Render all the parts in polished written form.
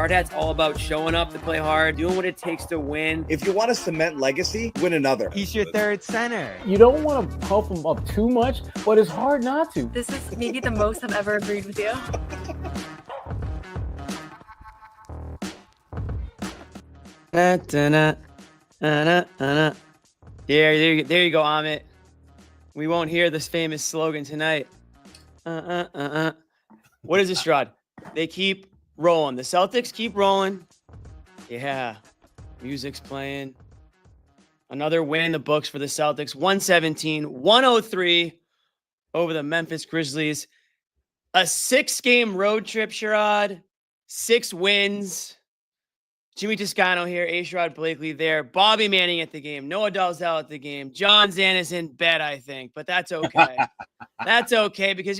Hard Hat's all about showing up to play hard, doing what it takes to win. If you want to cement legacy, win another. He's your third center. You don't want to puff him up too much, but it's hard not to. This is maybe the most I've ever agreed with you. There you go, Amit. We won't hear this famous slogan tonight. What is this, Sherrod? They keep rolling. The Celtics keep rolling. Yeah. Music's playing. Another win in the books for the Celtics. 117-103 over the Memphis Grizzlies. A 6-game road trip, Sherrod. 6 wins. Jimmy Toscano here, Sherrod Blakely there, Bobby Manning at the game, Noa Dalzell at the game, John Zan is in bed, I think, but that's okay. That's okay because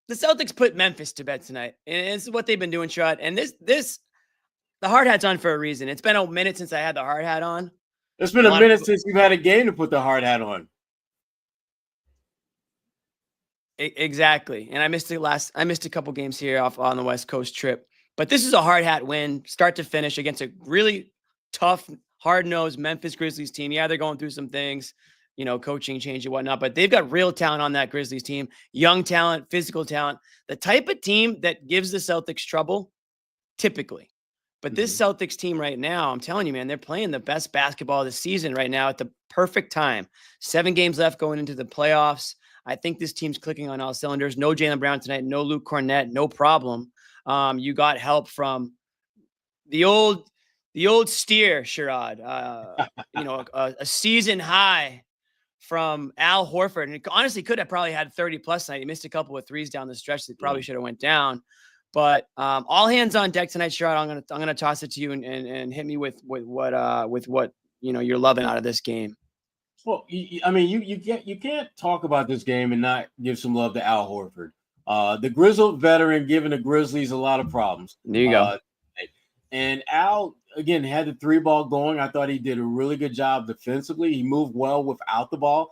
the Celtics put Memphis to bed tonight, and this is what they've been doing, Sherrod. And the hard hat's on for a reason. It's been a minute since I had the hard hat on. It's been a minute since you've had a game to put the hard hat on. Exactly, and I missed a couple games here off on the West Coast trip. But this is a hard hat win, start to finish, against a really tough, hard-nosed Memphis Grizzlies team. Yeah, they're going through some things, coaching change and whatnot, but they've got real talent on that Grizzlies team, young talent, physical talent, the type of team that gives the Celtics trouble, typically. But this Celtics team right now, I'm telling you, man, they're playing the best basketball of the season right now at the perfect time. 7 games left going into the playoffs. I think this team's clicking on all cylinders. No Jaylen Brown tonight, no Luke Cornett, no problem. You got help from the old steer, Sherrod. A season high from Al Horford, and it honestly could have probably had 30+ tonight. He missed a couple of threes down the stretch that probably should have went down. But all hands on deck tonight, Sherrod. I'm gonna toss it to you and hit me with what you're loving out of this game. Well, you can't talk about this game and not give some love to Al Horford. The grizzled veteran giving the Grizzlies a lot of problems. There you go. And Al, again, had the 3-ball going. I thought he did a really good job defensively. He moved well without the ball,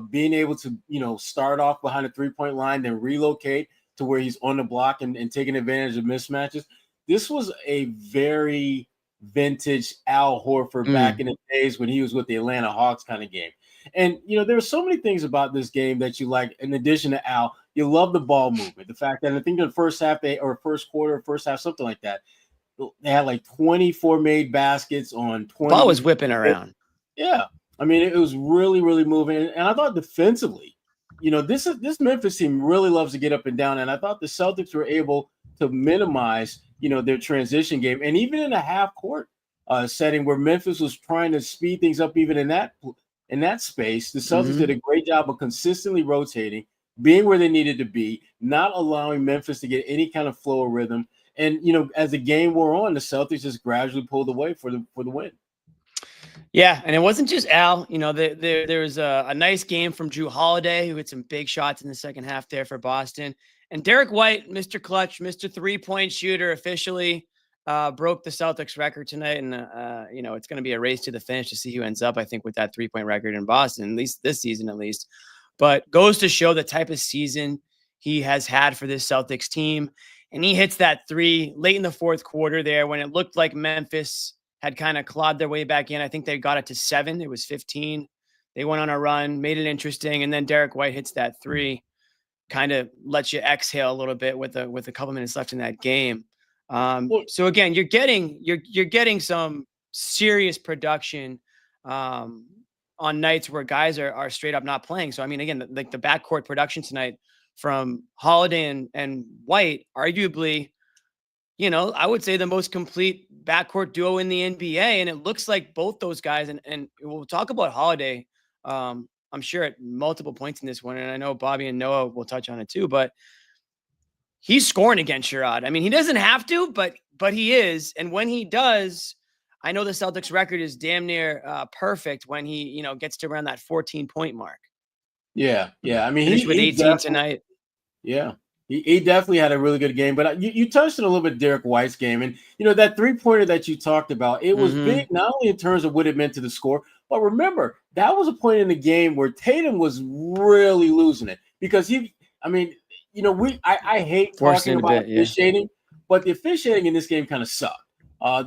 being able to, start off behind the 3-point line, then relocate to where he's on the block and taking advantage of mismatches. This was a very vintage Al Horford back in the days when he was with the Atlanta Hawks kind of game. And, there are so many things about this game that you like. In addition to Al, you love the ball movement. The fact that I think in the first half, first quarter, first half, something like that, they had like 24 made baskets on 20. Ball was whipping around. Yeah. I mean, it was really, really moving. And I thought defensively, this Memphis team really loves to get up and down. And I thought the Celtics were able to minimize, their transition game. And even in a half court setting where Memphis was trying to speed things up, even in that space, the Celtics did a great job of consistently rotating, being where they needed to be, not allowing Memphis to get any kind of flow or rhythm. And, as the game wore on, the Celtics just gradually pulled away for the win. Yeah, and it wasn't just Al. There was a nice game from Drew Holiday, who hit some big shots in the second half there for Boston. And Derek White, Mr. Clutch, Mr. 3-point shooter, officially broke the Celtics record tonight. And, it's going to be a race to the finish to see who ends up, I think, with that 3-point record in Boston, at least this season, at least. But goes to show the type of season he has had for this Celtics team. And he hits that 3 late in the fourth quarter there when it looked like Memphis had kind of clawed their way back in. I think they got it to 7. It was 15. They went on a run, made it interesting. And then Derek White hits that 3, kind of lets you exhale a little bit with a couple minutes left in that game. So again, you're getting some serious production on nights where guys are straight up not playing. So, I mean, again, the backcourt production tonight from Holiday and White, arguably, I would say the most complete backcourt duo in the NBA. And it looks like both those guys, and we'll talk about Holiday, I'm sure at multiple points in this one. And I know Bobby and Noah will touch on it too, but he's scoring against Sherrod. I mean, he doesn't have to, but he is. And when he does, I know the Celtics record is damn near perfect when he, gets to around that 14-point mark. Yeah. I mean, finished with 18 tonight. Yeah. He definitely had a really good game, but you touched on a little bit Derek White's game. And, that 3-pointer that you talked about, it was big, not only in terms of what it meant to the score, but remember, that was a point in the game where Tatum was really losing it because I hate talking about officiating, but the officiating in this game kind of sucked.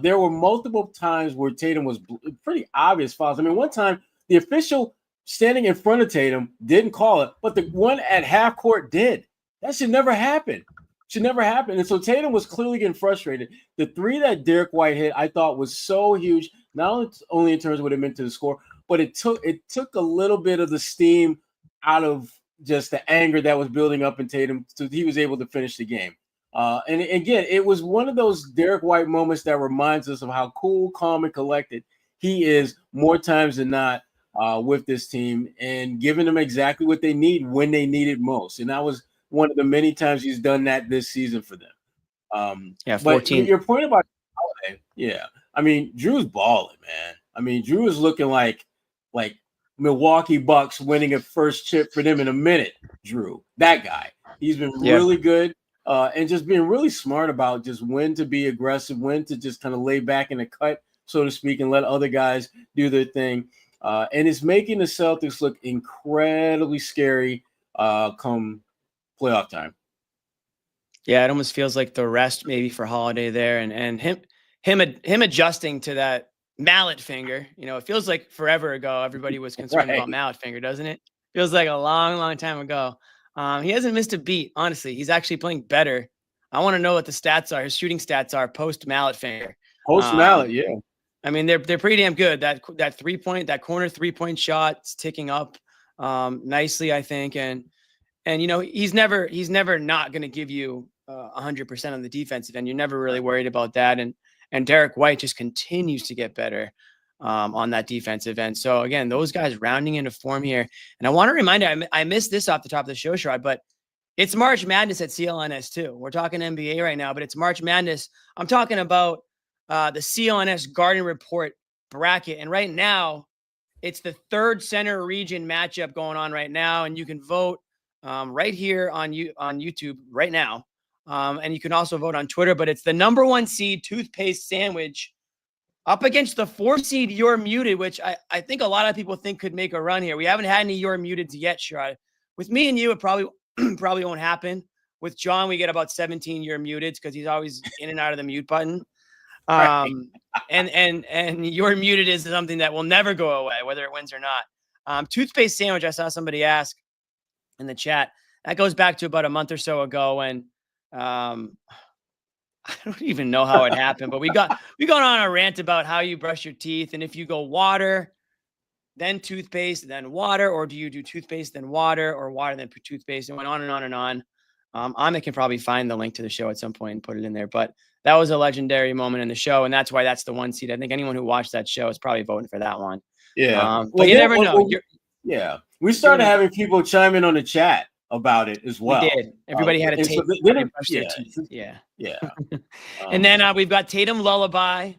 There were multiple times where Tatum was pretty obvious fouls. I mean, one time the official standing in front of Tatum didn't call it, but the one at half court did. That should never happen. Should never happen. And so Tatum was clearly getting frustrated. The three that Derek White hit, I thought was so huge, not only in terms of what it meant to the score, but it took a little bit of the steam out of just the anger that was building up in Tatum, so he was able to finish the game. And again, it was one of those Derek White moments that reminds us of how cool, calm, and collected he is more times than not with this team, and giving them exactly what they need when they need it most. And that was one of the many times he's done that this season for them. 14. But your point about Holiday, yeah. I mean, Drew's balling, man. I mean, Drew is looking like Milwaukee Bucks winning a first chip for them in a minute. Drew, that guy, he's been really good. And just being really smart about just when to be aggressive, when to just kind of lay back in the cut, so to speak, and let other guys do their thing. And it's making the Celtics look incredibly scary come playoff time. Yeah, it almost feels like the rest maybe for Holiday there, and him adjusting to that mallet finger. You know, it feels like forever ago everybody was concerned about mallet finger, doesn't it? Feels like a long, long time ago. He hasn't missed a beat, honestly. He's actually playing better. I want to know what the stats are. His shooting stats are post mallet finger. Post mallet, yeah. I mean, they're pretty damn good. That corner 3-point shot is ticking up nicely, I think. And you know, he's never not going to give you 100% on the defensive end. You're never really worried about that. And Derek White just continues to get better on that defensive end. So again, those guys rounding into form here. And I want to remind you, I missed this off the top of the show, Sherrod, but it's March Madness at CLNS too. We're talking NBA right now, but it's March Madness. I'm talking about the CLNS Garden Report bracket. And right now, it's the third center region matchup going on right now. And you can vote right here on YouTube right now. And you can also vote on Twitter, but it's the number 1 seed toothpaste sandwich up against the 4 seed You're Muted, which I think a lot of people think could make a run here. We haven't had any You're Muteds yet, Sherrod. With me and you, it probably won't happen. With John, we get about 17 You're Muteds because he's always in and out of the mute button. And You're Muted is something that will never go away, whether it wins or not. Toothpaste sandwich, I saw somebody ask in the chat. That goes back to about a month or so ago when I don't even know how it happened, but we got on a rant about how you brush your teeth, and if you go water, then toothpaste, then water, or do you do toothpaste, then water, or water, then toothpaste, and went on and on and on. Amit can probably find the link to the show at some point and put it in there, but that was a legendary moment in the show, and that's why that's the 1 seed. I think anyone who watched that show is probably voting for that one. Yeah. But you never know. We started having people chime in on the chat about it as well. We did. Everybody had a tape. Yeah. And then we've got Tatum Lullaby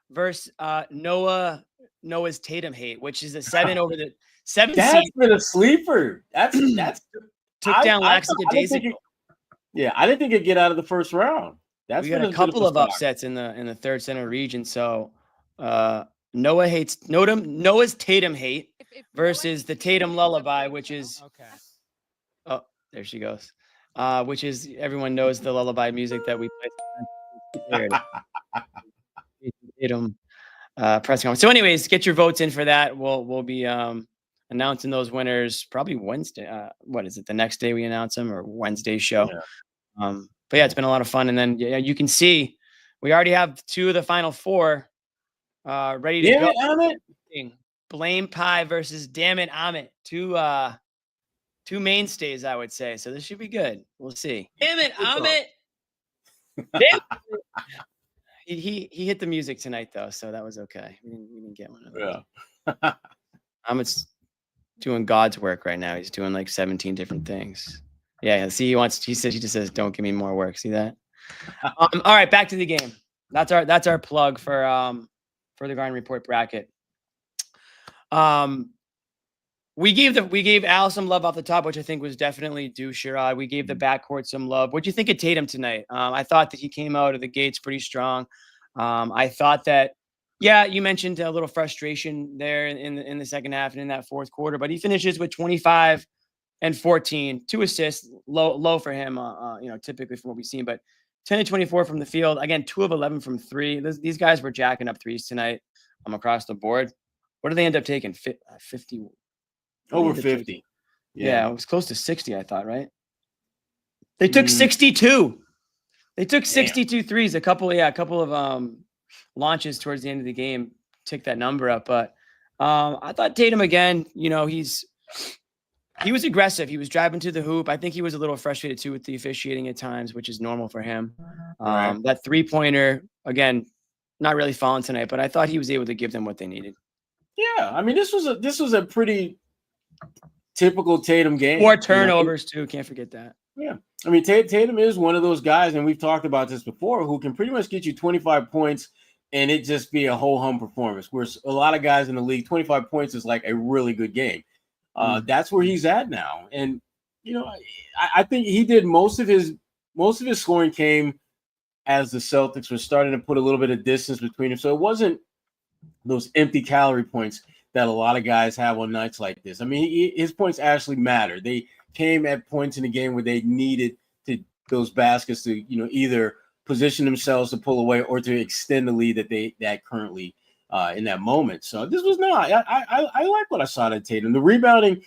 versus Noah's Tatum Hate, which is a 7 over the 7 That's seed. been a sleeper. That's took down Laxative. Yeah, I didn't think it'd get out of the first round. We got a couple of upsets in the third center region. So Noah's Tatum Hate versus the Tatum Lullaby, which is oh, there she goes. Which is, everyone knows the lullaby music that we play. Tatum press conference. So anyways, get your votes in for that. We'll be announcing those winners probably Wednesday. What is it? The next day we announce them, or Wednesday's show. Yeah. But yeah, it's been a lot of fun. And then you can see we already have 2 of the final 4 ready to go. Amit. Blame Pie versus Damn It Amit. 2 mainstays, I would say. So this should be good. We'll see. Damn it, Amit. He hit the music tonight though, so that was okay. We didn't get one of those. Yeah. Amit's doing God's work right now. He's doing like 17 different things. Yeah. See, he just says, "Don't give me more work." See that? All right, back to the game. That's our plug for the Garden Report bracket. We gave Al some love off the top, which I think was definitely due. Sherrod. We gave the backcourt some love. What'd you think of Tatum tonight? I thought that he came out of the gates pretty strong. I thought that, yeah, you mentioned a little frustration there in the second half and in that fourth quarter, but he finishes with 25 and 14, 2 assists, low for him, typically from what we've seen, but 10 to 24 from the field. Again, 2 of 11 from 3. These guys were jacking up threes tonight across the board. What did they end up taking? 50. Over 50. Yeah, it was close to 60, I thought, right? They took 62. They took 62 threes. A couple of launches towards the end of the game ticked that number up. But I thought Tatum again, he was aggressive. He was driving to the hoop. I think he was a little frustrated too with the officiating at times, which is normal for him. Right. That 3-pointer, again, not really falling tonight, but I thought he was able to give them what they needed. Yeah, I mean, this was a pretty typical Tatum game. 4 turnovers too. Can't forget that. Yeah, I mean, Tatum is one of those guys, and we've talked about this before, who can pretty much get you 25 points and it just be a whole hum performance. Whereas a lot of guys in the league, 25 points is like a really good game. That's where he's at now, and I think he did most of his scoring came as the Celtics were starting to put a little bit of distance between them. So it wasn't those empty calorie points that a lot of guys have on nights like this. I mean, his points actually mattered. They came at points in the game where they needed those baskets to, either position themselves to pull away or to extend the lead that currently in that moment. So this was not. I like what I saw at Tatum. The rebounding,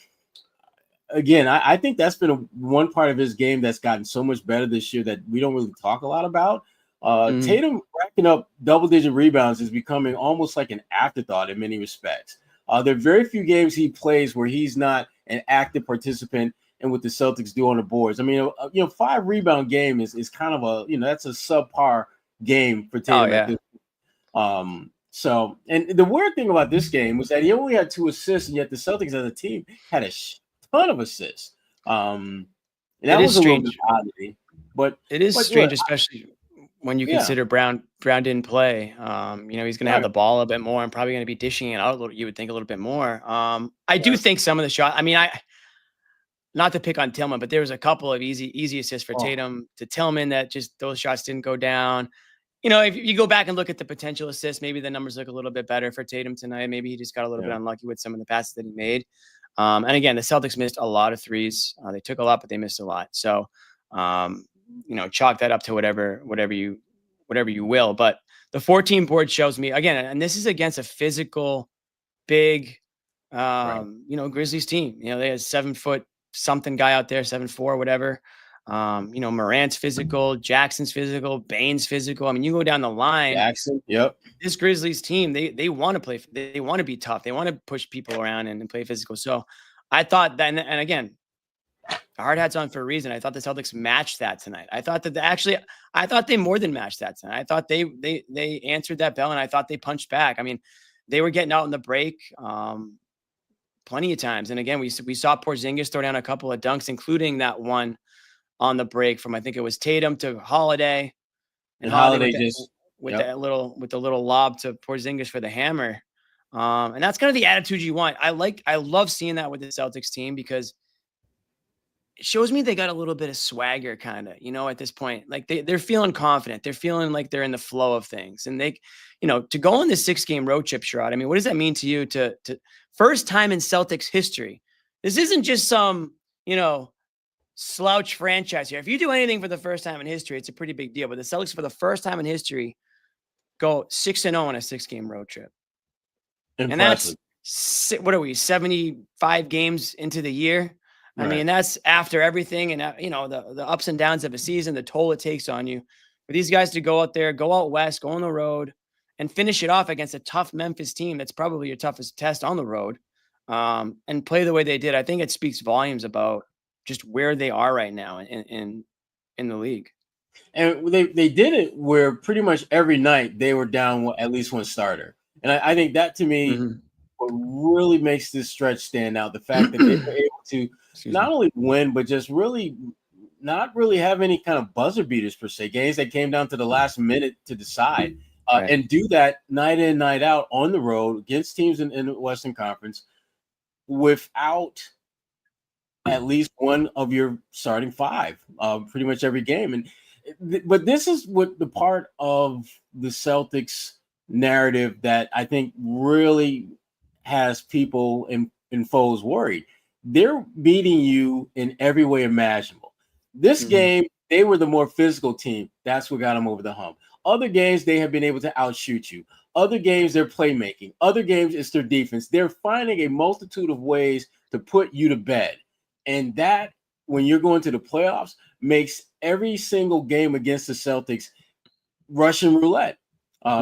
again, I think that's been one part of his game that's gotten so much better this year that we don't really talk a lot about. Tatum racking up double-digit rebounds is becoming almost like an afterthought in many respects. There are very few games he plays where he's not an active participant in what the Celtics do on the boards. I mean, 5 rebound game is kind of that's a subpar game for Tatum. Oh, yeah. So, and the weird thing about this game was that he only had 2 assists, and yet the Celtics as a team had a ton of assists. And that was a little bit oddity, but it is strange, especially when you consider Brown didn't play. He's going to have the ball a bit more and probably going to be dishing it out a little. You would think a little bit more. I do think some of the shot. I mean, not to pick on Tillman, but there was a couple of easy assists for Tatum to Tillman that just those shots didn't go down. If you go back and look at the potential assists, maybe the numbers look a little bit better for Tatum tonight. Maybe he just got a little bit unlucky with some of the passes that he made. And again, the Celtics missed a lot of threes. They took a lot, but they missed a lot. So, chalk that up to whatever you will. But the 14 board shows me again, and this is against a physical, big, Grizzlies team. They had 7-foot something guy out there, 7'4", whatever. Morant's physical, Jackson's physical, Bane's physical. I mean, you go down the line. Jackson, yep. This Grizzlies team, they want to play. They want to be tough. They want to push people around and play physical. So I thought that, and again, the hard hat's on for a reason. I thought the Celtics matched that tonight. I thought that I thought they more than matched that tonight. I thought they answered that bell, and I thought they punched back. I mean, they were getting out in the break plenty of times. And again, we saw Porzingis throw down a couple of dunks, including that one on the break from, I think it was Tatum to Holiday, and Holiday with the little lob to Porzingis for the hammer. And that's kind of the attitude you want. I love seeing that with the Celtics team because it shows me they got a little bit of swagger kind of, at this point. Like they're feeling confident. They're feeling like they're in the flow of things. And they, to go on this 6-game road trip, Sherrod, I mean, what does that mean to you to first time in Celtics history? This isn't just some, slouch franchise here. If you do anything for the first time in history, it's a pretty big deal. But the Celtics, for the first time in history, go 6-0 on a 6-game road trip. Impressive. And that's, what are we, 75 games into the year? I mean, that's after everything and, the ups and downs of a season, the toll it takes on you. For these guys to go out there, go out west, go on the road, and finish it off against a tough Memphis team that's probably your toughest test on the road, and play the way they did, I think it speaks volumes about just where they are right now in the league. And they did it where pretty much every night they were down at least one starter. And I think that, to me, what really makes this stretch stand out, the fact that they were able to not only win, but just really not really have any kind of buzzer beaters per se, games that came down to the last minute to decide, and do that night in, night out on the road against teams in the Western Conference without at least one of your starting 5 pretty much every game. But this is what the part of the Celtics narrative that I think really has people and foes worried. They're beating you in every way imaginable. This game they were the more physical team. That's what got them over the hump. Other games, they have been able to outshoot you. Other games, they're playmaking. Other games, it's their defense. They're finding a multitude of ways to put you to bed. And that, when you're going to the playoffs, makes every single game against the Celtics Russian roulette.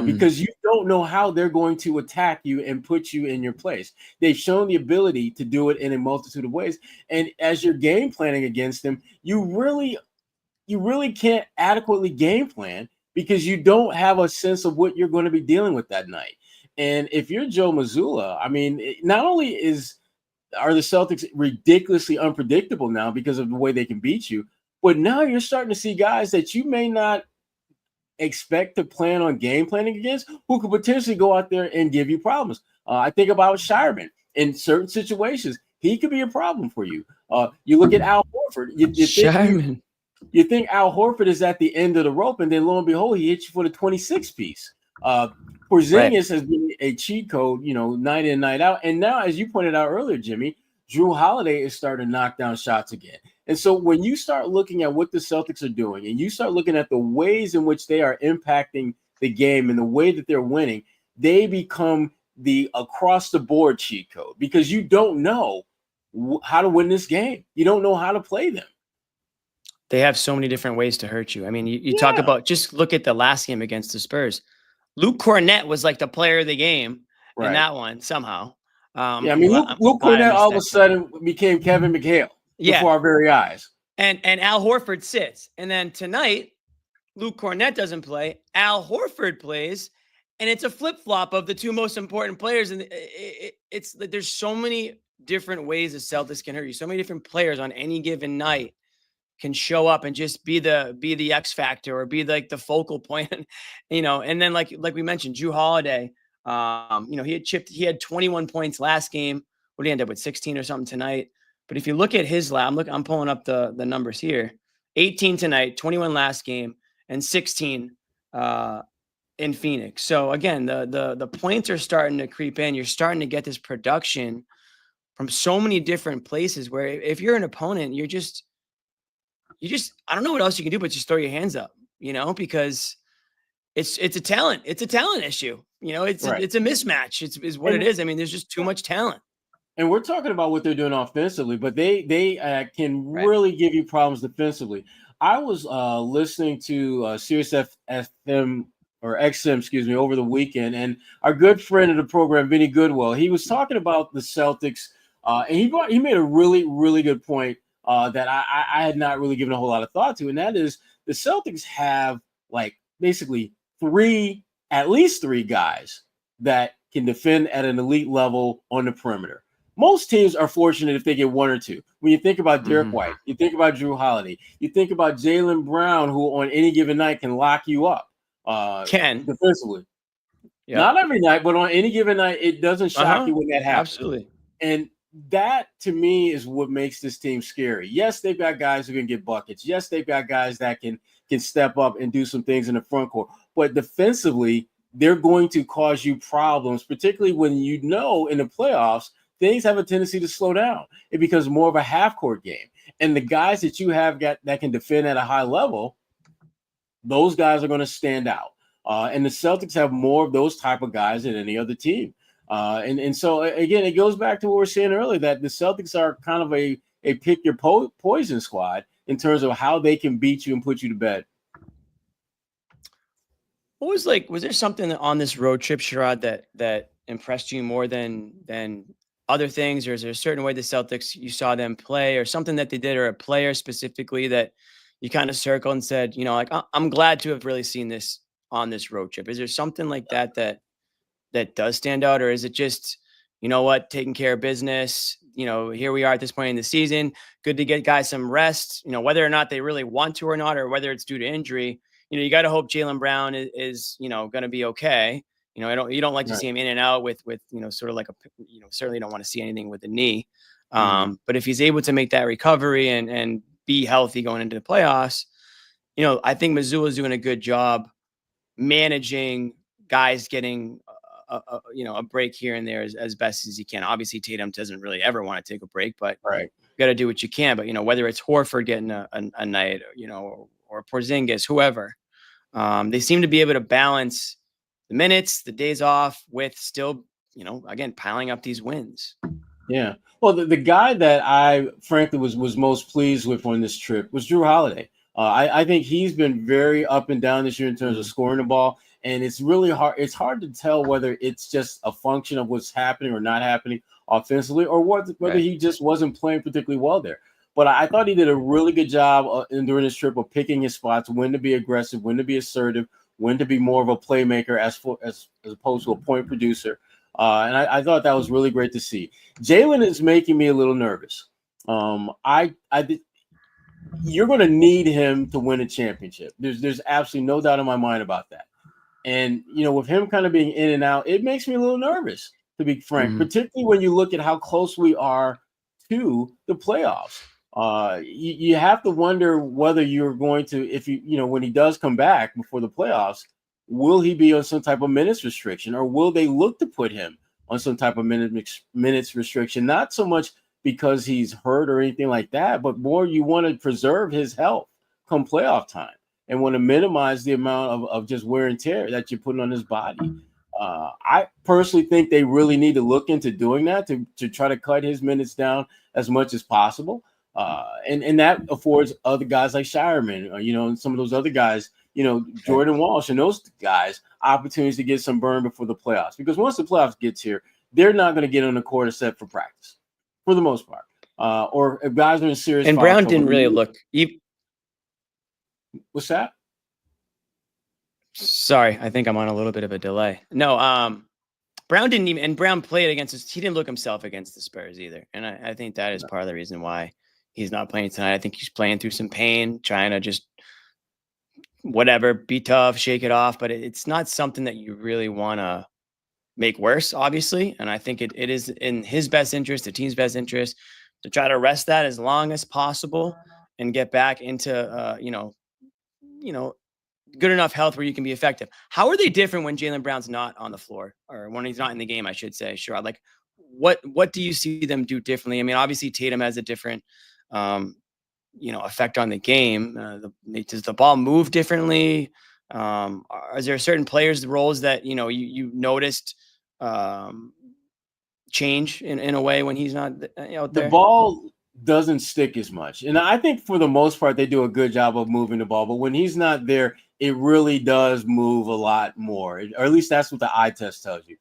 Because you don't know how they're going to attack you and put you in your place. They've shown the ability to do it in a multitude of ways. And as you're game planning against them, you really can't adequately game plan because you don't have a sense of what you're going to be dealing with that night. And if you're Joe Mazzulla, I mean, not only are the Celtics ridiculously unpredictable now because of the way they can beat you, but now you're starting to see guys that you may not expect to plan on game planning against who could potentially go out there and give you problems. I think about Sherrod in certain situations. He could be a problem for you. You look at Al Horford. You think Al Horford is at the end of the rope, and then lo and behold, he hits you for the 26 piece. Porzingis has been a cheat code, night in, night out. And now, as you pointed out earlier, Jimmy, Jrue Holiday is starting to knock down shots again. And so when you start looking at what the Celtics are doing and you start looking at the ways in which they are impacting the game and the way that they're winning, they become the across-the-board cheat code because you don't know how to win this game. You don't know how to play them. They have so many different ways to hurt you. I mean, you talk about, just look at the last game against the Spurs. Luke Cornett was like the player of the game in that one somehow. Luke Cornett all of a sudden became Kevin McHale before our very eyes. And Al Horford sits. And then tonight, Luke Cornett doesn't play. Al Horford plays. And it's a flip-flop of the two most important players. And it's there's so many different ways the Celtics can hurt you. So many different players on any given night can show up and just be the X factor or be like the focal point, and then like we mentioned, Jrue Holiday, he had 21 points last game. What did he end up with, 16 or something tonight? But if you look at his I'm pulling up the numbers here, 18 tonight, 21 last game, and 16 in Phoenix. So again, the points are starting to creep in. You're starting to get this production from so many different places where if you're an opponent, you just, I don't know what else you can do, but just throw your hands up, because it's a talent issue. It's a mismatch. It's what it is. I mean, there's just too much talent. And we're talking about what they're doing offensively, but they can really give you problems defensively. I was listening to Sirius FM or XM, over the weekend, and our good friend of the program, Vinny Goodwill, he was talking about the Celtics, and he made a really, really good point that I had not really given a whole lot of thought to, and that is the Celtics have basically at least three guys that can defend at an elite level on the perimeter. Most teams are fortunate if they get one or two. When you think about Derek White, you think about Jrue Holiday, you think about Jaylen Brown, who on any given night can lock you up defensively. Yep. Not every night, but on any given night, it doesn't shock you when that happens. Absolutely. And that, to me, is what makes this team scary. Yes, they've got guys who can get buckets. Yes, they've got guys that can step up and do some things in the front court. But defensively, they're going to cause you problems, particularly when in the playoffs, things have a tendency to slow down. It becomes more of a half-court game. And the guys that you have got that can defend at a high level, those guys are going to stand out. And the Celtics have more of those type of guys than any other team. And so, again, it goes back to what we were saying earlier, that the Celtics are kind of a pick your poison squad in terms of how they can beat you and put you to bed. Was there something on this road trip, Sherrod, that impressed you more than other things? Or is there a certain way the Celtics, you saw them play, or something that they did, or a player specifically that you kind of circled and said, I'm glad to have really seen this on this road trip? Is there something like that does stand out, or is it just, taking care of business? Here we are at this point in the season. Good to get guys some rest, whether or not they really want to or not, or whether it's due to injury. You got to hope Jaylen Brown is going to be okay. You don't like to see him in and out with sort of like certainly don't want to see anything with the knee. But if he's able to make that recovery and be healthy going into the playoffs, I think Mazzulla is doing a good job managing guys getting a break here and there as best as he can. Obviously, Tatum doesn't really ever want to take a break, but you got to do what you can. But whether it's Horford getting a night, or Porzingis, whoever. They seem to be able to balance the minutes, the days off with still, again, piling up these wins. Yeah. Well, the guy that I frankly was most pleased with on this trip was Jrue Holiday. I think he's been very up and down this year in terms of scoring the ball. And it's really hard. It's hard to tell whether it's just a function of what's happening or not happening offensively, or whether he just wasn't playing particularly well there. But I thought he did a really good job during this trip of picking his spots, when to be aggressive, when to be assertive, when to be more of a playmaker as opposed to a point producer. And I thought that was really great to see. Jaylen is making me a little nervous. You're going to need him to win a championship. There's absolutely no doubt in my mind about that. And, with him kind of being in and out, it makes me a little nervous, to be frank, particularly when you look at how close we are to the playoffs. You have to wonder whether you're going to, when he does come back before the playoffs, will he be on some type of minutes restriction, or will they look to put him on some type of minutes restriction? Not so much because he's hurt or anything like that, but more you want to preserve his health come playoff time and want to minimize the amount of just wear and tear that you're putting on his body. I personally think they really need to look into doing that to try to cut his minutes down as much as possible. And that affords other guys like Shireman, and some of those other guys, Jordan Walsh and those guys opportunities to get some burn before the playoffs. Because once the playoffs gets here, they're not going to get on the court except for practice for the most part. Or if guys are in serious. And Brown didn't really look. What's that? Sorry, I think I'm on a little bit of a delay. No, Brown didn't even, and Brown played against us. He didn't look himself against the Spurs either. And I think that is part of the reason why he's not playing tonight. I think he's playing through some pain, trying to just be tough, shake it off. But it's not something that you really want to make worse, obviously. And I think it is in his best interest, the team's best interest, to try to rest that as long as possible and get back into, good enough health where you can be effective. How are they different when Jaylen Brown's not on the floor, or when he's not in the game, I should say? Sure. Like, what do you see them do differently? I mean, obviously Tatum has a different, effect on the game. Does the ball move differently? Is there certain players' roles that, you noticed change in a way when he's not out there? The ball doesn't stick as much. And I think for the most part, they do a good job of moving the ball. But when he's not there, it really does move a lot more. Or at least that's what the eye test tells you.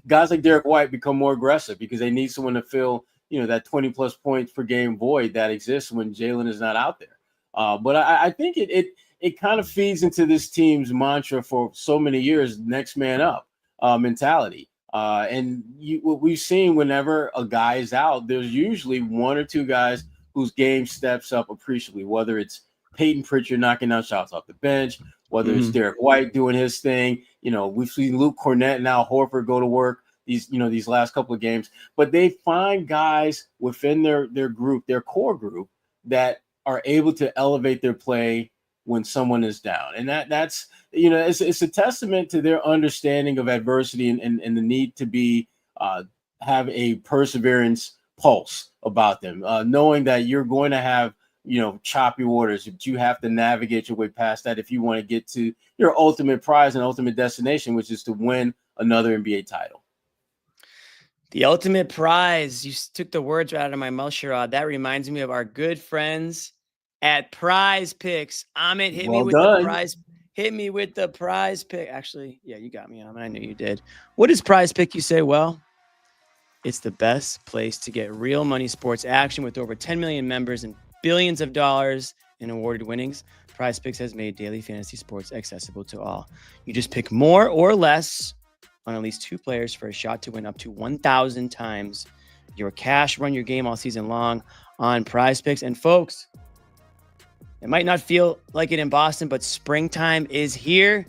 Guys like Derek White become more aggressive because they need someone to fill, that 20-plus points per game void that exists when Jaylen is not out there. But I think it kind of feeds into this team's mantra for so many years, next man up mentality. And what we've seen whenever a guy is out, there's usually one or two guys whose game steps up appreciably, whether it's Peyton Pritchard knocking down shots off the bench, whether it's Derek White doing his thing. We've seen Luke Cornett and now Horford go to work these last couple of games. But they find guys within their group, their core group, that are able to elevate their play when someone is down. And that's it's a testament to their understanding of adversity and the need to be have a perseverance pulse about them, knowing that you're going to have choppy waters, but you have to navigate your way past that if you want to get to your ultimate prize and ultimate destination, which is to win another NBA title. The ultimate prize. You took the words right out of my mouth, Sherrod. That reminds me of our good friends at Prize Picks. Amit, hit me with the prize. Hit me with the Prize Pick. Actually, yeah, you got me, Amit. I knew you did. What is Prize Pick? You say, well, it's the best place to get real money sports action with over 10 million members and billions of dollars in awarded winnings. Prize Picks has made daily fantasy sports accessible to all. You just pick more or less on at least two players for a shot to win up to 1,000 times your cash. Run your game all season long on Prize Picks. And folks, it might not feel like it in Boston, but springtime is here.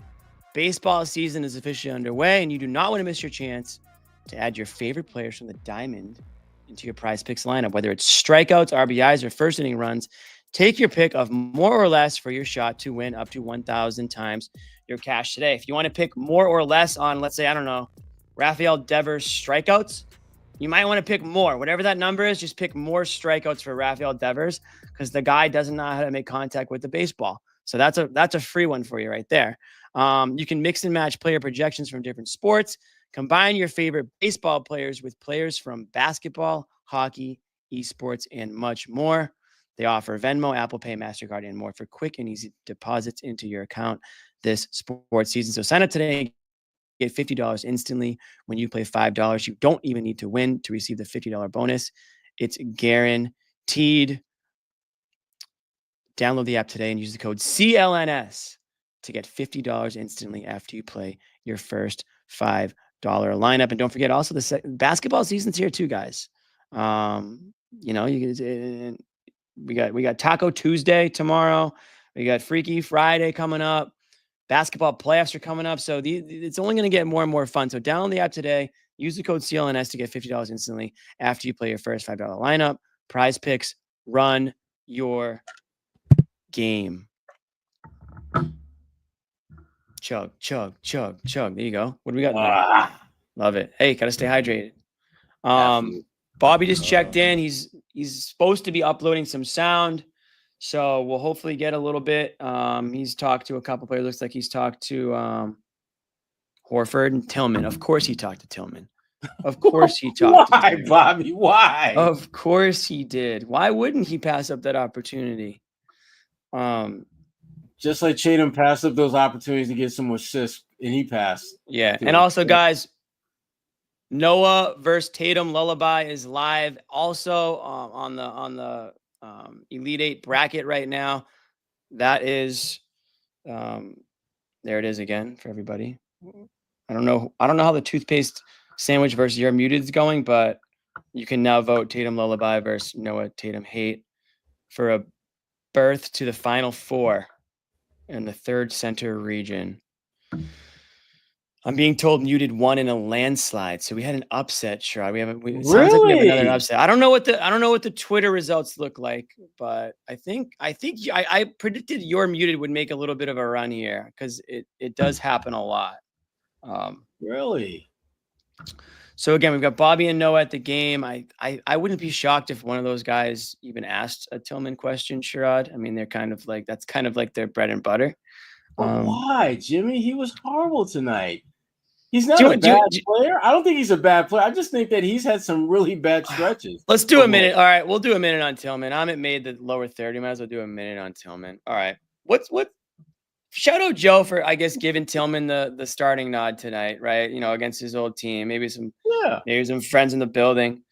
Baseball season is officially underway, and you do not want to miss your chance to add your favorite players from the diamond into your Prize Picks lineup. Whether it's strikeouts, RBIs, or first inning runs, take your pick of more or less for your shot to win up to 1,000 times your cash today. If you want to pick more or less on, let's say, Rafael Devers strikeouts, you might want to pick more. Whatever that number is, just pick more strikeouts for Rafael Devers because the guy doesn't know how to make contact with the baseball. So that's a free one for you right there. You can mix and match player projections from different sports. Combine your favorite baseball players with players from basketball, hockey, esports, and much more. They offer Venmo, Apple Pay, MasterCard, and more for quick and easy deposits into your account this sports season. So sign up today and get $50 instantly when you play $5. You don't even need to win to receive the $50 bonus. It's guaranteed. Download the app today and use the code CLNS to get $50 instantly after you play your first $5 lineup. And don't forget also the basketball season's here too, guys. You know, we got Taco Tuesday tomorrow. We got Freaky Friday coming up. Basketball playoffs are coming up. So it's only going to get more and more fun. So download the app today. Use the code CLNS to get $50 instantly after you play your first $5 lineup. Prize Picks, run your game. Chug, chug, chug, chug. There you go. What do we got in there? Love it. Hey, gotta stay hydrated. Bobby just checked in. He's supposed to be uploading some sound, so we'll hopefully get a little bit. He's talked to a couple players. Looks like he's talked to Horford and Tillman. Of course he talked to Tillman. Of course he talked to Tillman. Why, Bobby? Why? Of course he did. Why wouldn't he pass up that opportunity? Just like Tatum passed up those opportunities to get some assists, and he passed. Yeah, and also, guys, Noah versus Tatum Lullaby is live also on the Elite Eight bracket right now. That is, there it is again for everybody. I don't know how the toothpaste sandwich versus You're Muted is going, but you can now vote Tatum Lullaby versus Noah Tatum Hate for a berth to the Final Four in the third center region. I'm being told Muted won in a landslide, so we had an upset. Sherrod, sounds like we have another upset. I don't know what the Twitter results look like, but I think I predicted You're Muted would make a little bit of a run here because it does happen a lot. Really? So again, we've got Bobby and Noah at the game. I wouldn't be shocked if one of those guys even asked a Tillman question, Sherrod. I mean, that's kind of like their bread and butter. But why, Jimmy? He was horrible tonight. He's not a bad player. I don't think he's a bad player. I just think that he's had some really bad stretches. Let's do a minute. All right, we'll do a minute on Tillman. Amit made the lower 30. Might as well do a minute on Tillman. All right. What? Shout out Joe for, I guess, giving Tillman the starting nod tonight, right? You know, against his old team. Maybe some friends in the building.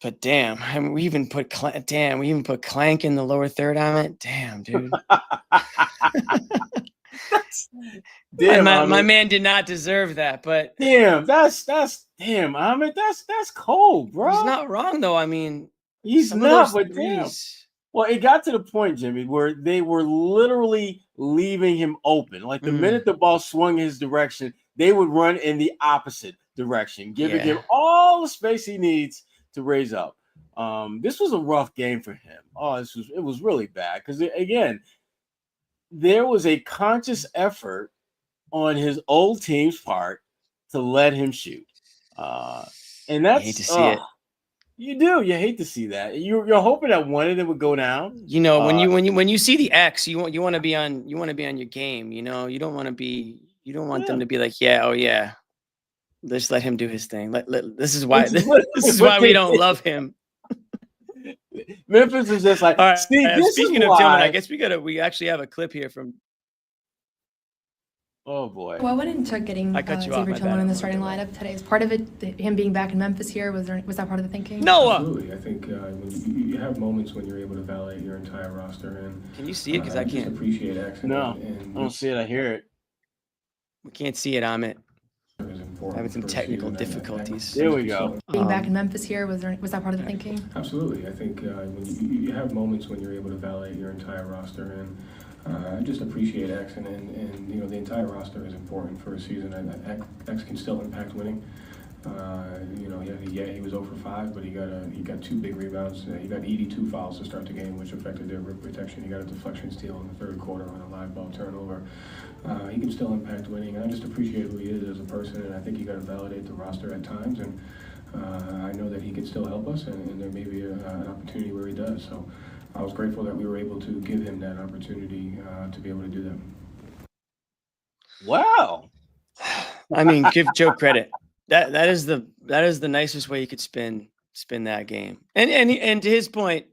But damn, I mean, we even put Clank in the lower third on it. Damn, dude. Damn, my man did not deserve that, but damn, that's Amit, that's cold, bro. He's not wrong though. I mean, he's not, but damn. Well, it got to the point, Jimmy, where they were literally leaving him open. Like the minute the ball swung his direction, they would run in the opposite direction, giving him all the space he needs to raise up. This was a rough game for him. It was really bad because again, there was a conscious effort on his old team's part to let him shoot, and that's I hate to see it. You do. You hate to see that. You're hoping that one of them would go down. You know, when you see the X, you want to be on your game. You know, you don't want them to be like, just let him do his thing. This is why we don't love him. Memphis is just like, right, speaking of Tillman, I guess we actually have a clip here from. Oh boy! Well, I went into getting Xavier Tillman in the starting lineup today. Is part of it him being back in Memphis here? Was that part of the thinking? Noah. Absolutely. I think when you have moments when you're able to validate your entire roster, and can you see it? Because I can't appreciate accent. No, I don't see it. I hear it. We can't see it, Amit. Having some technical difficulties. There we go. Being back in Memphis here, was that part of the thinking? Absolutely. I think when you have moments when you're able to validate your entire roster, and I just appreciate X, and you know the entire roster is important for a season. X can still impact winning. You know, he was 0 for 5, but he got 2 big rebounds. He got 82 fouls to start the game, which affected their rim protection. He got a deflection steal in the third quarter on a live ball turnover. He can still impact winning, and I just appreciate who he is as a person. And I think you got to validate the roster at times, and I know that he can still help us, and there may be an opportunity where he does. So I was grateful that we were able to give him that opportunity to be able to do that. Wow. I mean, give Joe credit. That is the nicest way you could spin that game. And to his point,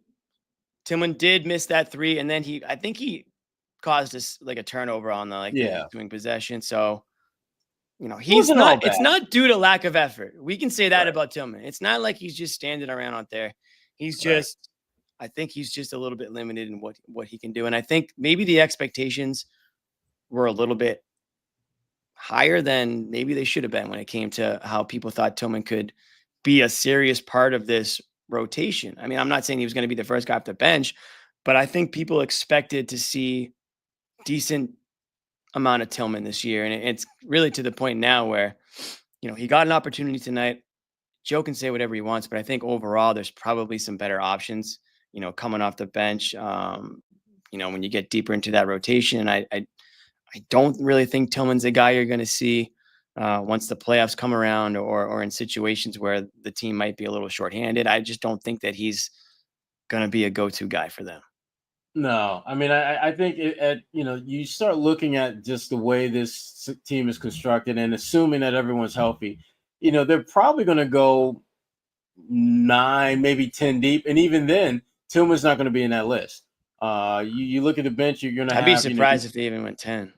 Tillman did miss that three, and then I think he caused us like a turnover on the ensuing possession. So, it's not due to lack of effort. We can say that about Tillman. It's not like he's just standing around out there. I think he's just a little bit limited in what he can do. And I think maybe the expectations were a little bit higher than maybe they should have been when it came to how people thought Tillman could be a serious part of this rotation. I mean, I'm not saying he was going to be the first guy off the bench, but I think people expected to see decent amount of Tillman this year. And it's really to the point now where, he got an opportunity tonight. Joe can say whatever he wants, but I think overall there's probably some better options, coming off the bench. When you get deeper into that rotation, I don't really think Tillman's a guy you're going to see once the playoffs come around or in situations where the team might be a little shorthanded. I just don't think that he's going to be a go-to guy for them. No, I mean, I think you start looking at just the way this team is constructed and assuming that everyone's healthy, they're probably going to go 9, maybe 10 deep. And even then, Tillman's not going to be in that list. You look at the bench, you're going to I'd be surprised if they even went 10.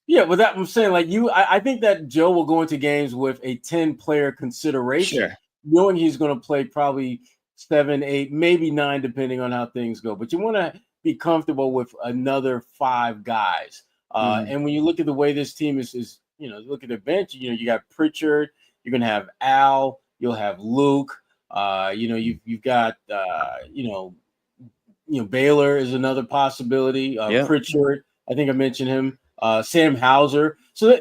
Yeah, but I'm saying I think that Joe will go into games with a 10-player consideration, knowing he's going to play probably 7, 8, maybe 9, depending on how things go. But you want to be comfortable with another 5 guys. And when you look at the way this team is look at the bench, you got Pritchard, you're going to have Al, you'll have Luke, you've got, Baylor is another possibility. Pritchard, I think I mentioned him. Sam Hauser. So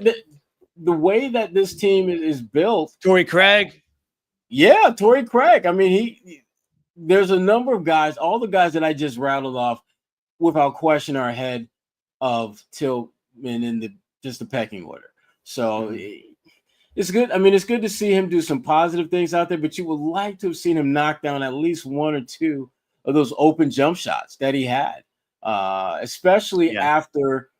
the way that this team is built. Torrey Craig. Yeah, Torrey Craig. I mean, there's a number of guys, all the guys that I just rattled off without question are ahead of Tillman in the pecking order. So it's good. I mean, it's good to see him do some positive things out there, but you would like to have seen him knock down at least 1 or 2 of those open jump shots that he had, especially after,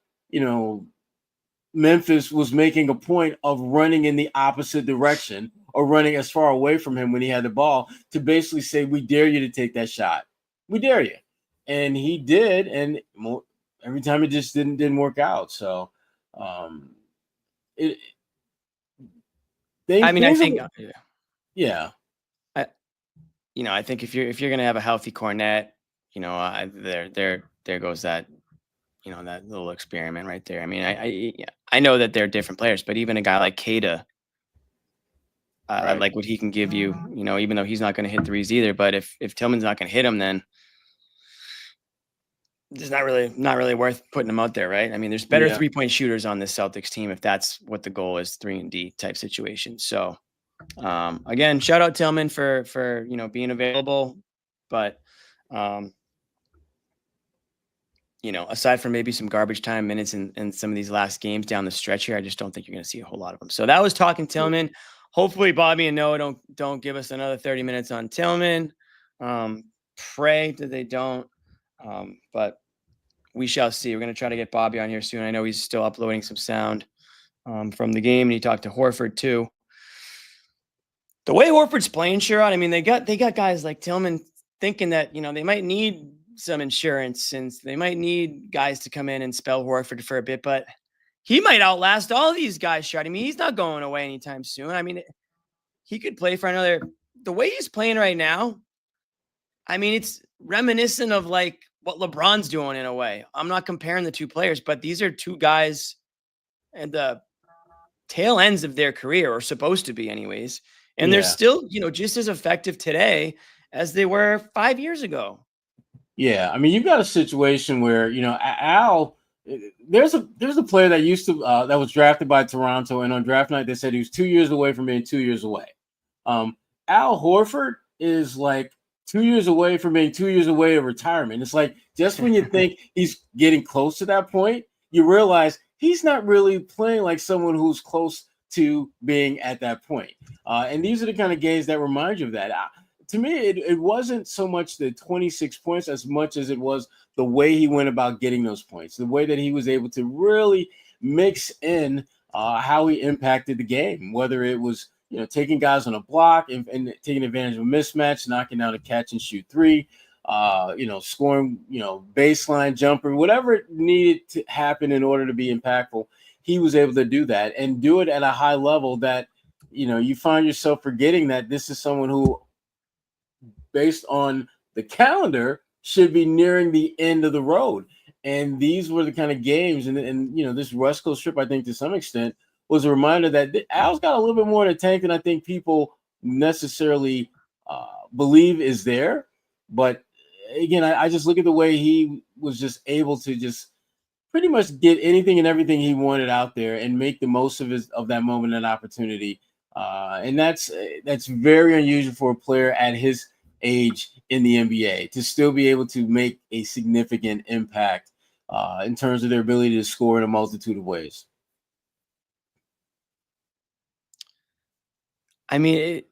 Memphis was making a point of running in the opposite direction or running as far away from him when he had the ball to basically say, we dare you to take that shot. We dare you. And he did. And every time it just didn't work out. So I think if you're going to have a healthy Cornet, there goes that, that little experiment right there. I mean, I know that they're different players, but even a guy like Keita, I like what he can give you, even though he's not going to hit threes either. But if Tillman's not going to hit him, then it's not really worth putting him out there, right? I mean, there's better 3-point shooters on this Celtics team if that's what the goal is, 3-and-D type situation. So again, shout out Tillman for being available, but aside from maybe some garbage time minutes in some of these last games down the stretch here, I just don't think you're going to see a whole lot of them. So that was Talking Tillman. Hopefully Bobby and Noah don't give us another 30 minutes on Tillman. Pray that they don't. But we shall see. We're going to try to get Bobby on here soon. I know he's still uploading some sound from the game, and he talked to Horford too. The way Horford's playing, Sherrod, I mean, they got guys like Tillman thinking that, they might need some insurance since they might need guys to come in and spell Horford for a bit, but he might outlast all these guys, Sherrod. I mean, he's not going away anytime soon. I mean, he could play for the way he's playing right now. I mean, it's reminiscent of like what LeBron's doing in a way. I'm not comparing the two players, but these are two guys at the tail ends of their career, or supposed to be anyways. And they're still, just as effective today as they were 5 years ago. Yeah. I mean, you've got a situation where, Al, there's a player that used to, that was drafted by Toronto, and on draft night, they said he was 2 years away from being 2 years away. Al Horford is like 2 years away from being 2 years away of retirement. It's like, just when you think he's getting close to that point, you realize he's not really playing like someone who's close to being at that point. And these are the kind of games that remind you of that. to me, it wasn't so much the 26 points as much as it was the way he went about getting those points, the way that he was able to really mix in how he impacted the game, whether it was taking guys on a block and taking advantage of a mismatch, knocking down a catch and shoot three, scoring, baseline jumper, whatever it needed to happen in order to be impactful. He was able to do that and do it at a high level that, you find yourself forgetting that this is someone who, based on the calendar, should be nearing the end of the road. And these were the kind of games, and this West Coast trip, I think, to some extent, was a reminder that Al's got a little bit more in the tank than I think people necessarily believe is there. But again, I just look at the way he was just able to just pretty much get anything and everything he wanted out there and make the most of that moment and opportunity. And that's very unusual for a player at his age in the NBA to still be able to make a significant impact in terms of their ability to score in a multitude of ways. I mean,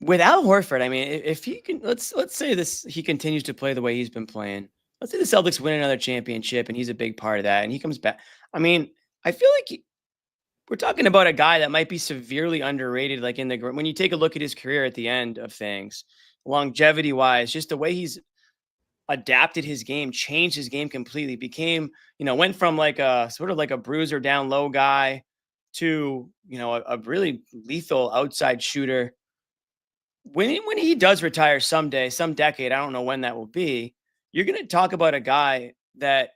with Al Horford, I mean, if he can, let's say he continues to play the way he's been playing. Let's say the Celtics win another championship and he's a big part of that and he comes back. I mean, I feel like we're talking about a guy that might be severely underrated, like when you take a look at his career at the end of things, longevity wise, just the way he's adapted his game, changed his game completely, became, went from like a sort of like a bruiser down low guy to, a really lethal outside shooter. When he does retire someday, some decade, I don't know when that will be, you're going to talk about a guy that,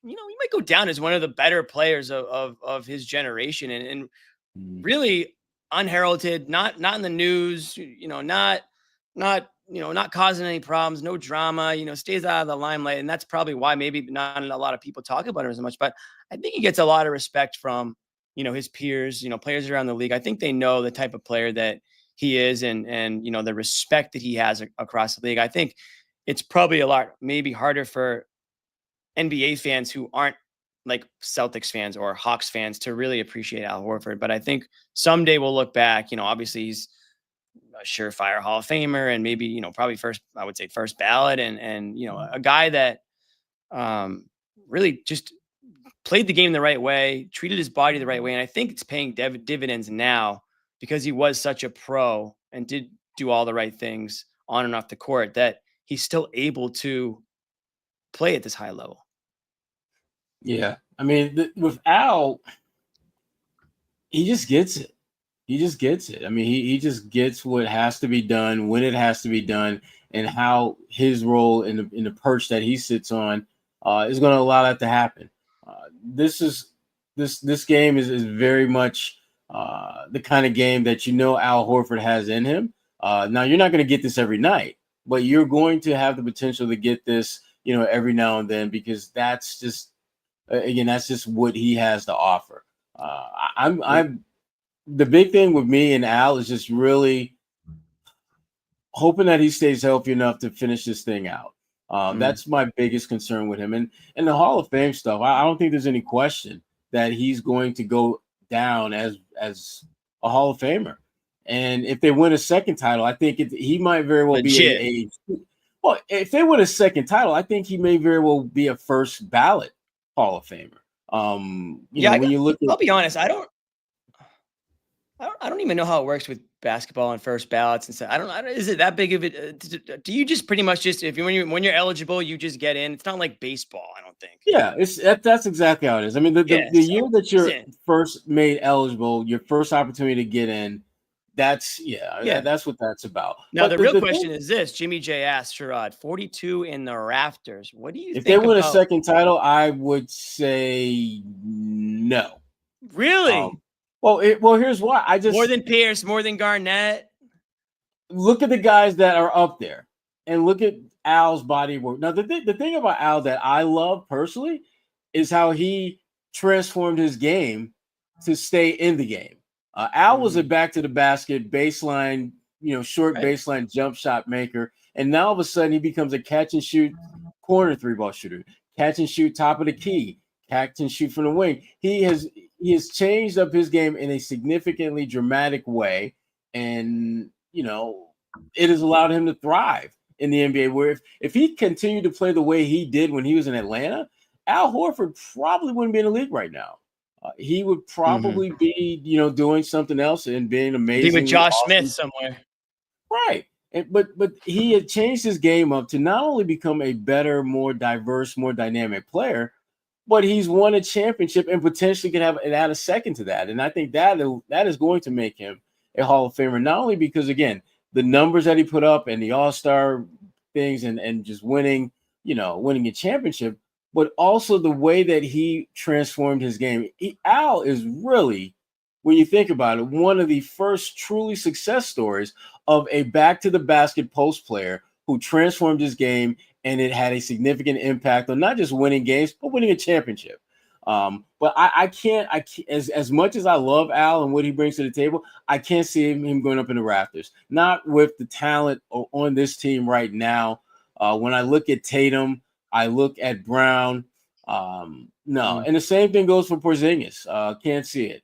he might go down as one of the better players of his generation and really unheralded, not in the news, not causing any problems, no drama, stays out of the limelight. And that's probably why maybe not a lot of people talk about him as much, but I think he gets a lot of respect from, his peers, players around the league. I think they know the type of player that he is and the respect that he has across the league. I think it's probably a lot, maybe harder for NBA fans who aren't like Celtics fans or Hawks fans to really appreciate Al Horford. But I think someday we'll look back, obviously he's a surefire Hall of Famer and maybe, probably first ballot and a guy that really just played the game the right way, treated his body the right way. And I think it's paying dividends now because he was such a pro and did do all the right things on and off the court that he's still able to play at this high level. Yeah. I mean, with Al, he just gets it. I mean, he just gets what has to be done, when it has to be done, and how his role in the perch that he sits on is going to allow that to happen. This game is very much the kind of game that Al Horford has in him. Now, you're not going to get this every night, but you're going to have the potential to get this, every now and then, because that's just what he has to offer. I'm the big thing with me and Al is just really hoping that he stays healthy enough to finish this thing out. That's my biggest concern with him. And the Hall of Fame stuff, I don't think there's any question that he's going to go down as a Hall of Famer. And if they win a second title, I think he might very well be well, if they win a second title, I think he may very well be a first ballot Hall of Famer. I'll be honest, I don't even know how it works with basketball and first ballots and stuff. I don't. Is it that big of it? Do you just pretty much when you're eligible, you just get in? It's not like baseball, I don't think. Yeah, that's exactly how it is. I mean, the year that you're first made eligible, your first opportunity to get in, that's what that's about. Now, the real question is this: Jimmy J asked Sherrod, 42 in the rafters. What do you think? If they win a second title, I would say no. Really? Well, here's why. More than Pierce, more than Garnett. Look at the guys that are up there, and look at Al's body of work. Now, the thing about Al that I love personally is how he transformed his game to stay in the game. Al was a back to the basket baseline, short baseline jump shot maker, and now all of a sudden he becomes a catch and shoot corner 3-ball shooter, catch and shoot top of the key, catch and shoot from the wing. He has changed up his game in a significantly dramatic way. And, it has allowed him to thrive in the NBA. Where if he continued to play the way he did when he was in Atlanta, Al Horford probably wouldn't be in the league right now. He would probably be, doing something else and being amazing. Be with Josh Smith somewhere. Right. But he had changed his game up to not only become a better, more diverse, more dynamic player, but he's won a championship and potentially could add a second to that. And I think that is going to make him a Hall of Famer, not only because, again, the numbers that he put up and the All-Star things and just winning a championship, but also the way that he transformed his game. Al is really, when you think about it, one of the first truly success stories of a back-to-the-basket post player who transformed his game, and it had a significant impact on not just winning games, but winning a championship. But I can't, as much as I love Al and what he brings to the table, I can't see him going up in the rafters. Not with the talent on this team right now. When I look at Tatum, I look at Brown. No. And the same thing goes for Porzingis. Can't see it.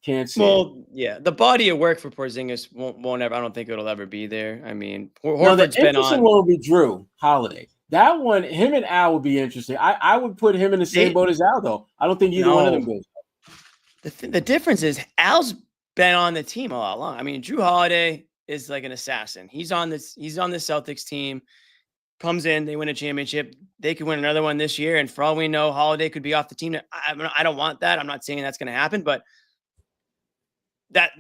Can't see it. Well, yeah, the body of work for Porzingis won't ever. I don't think it'll ever be there. I mean, Horford's been on. The interesting one will be Drew Holiday. That one, him and Al would be interesting. I would put him in the same boat as Al, though. I don't think either one of them goes. The difference is Al's been on the team a lot longer. I mean, Drew Holiday is like an assassin. He's on the Celtics team. Comes in, they win a championship. They could win another one this year, and for all we know, Holiday could be off the team. I don't want that. I'm not saying that's going to happen, but that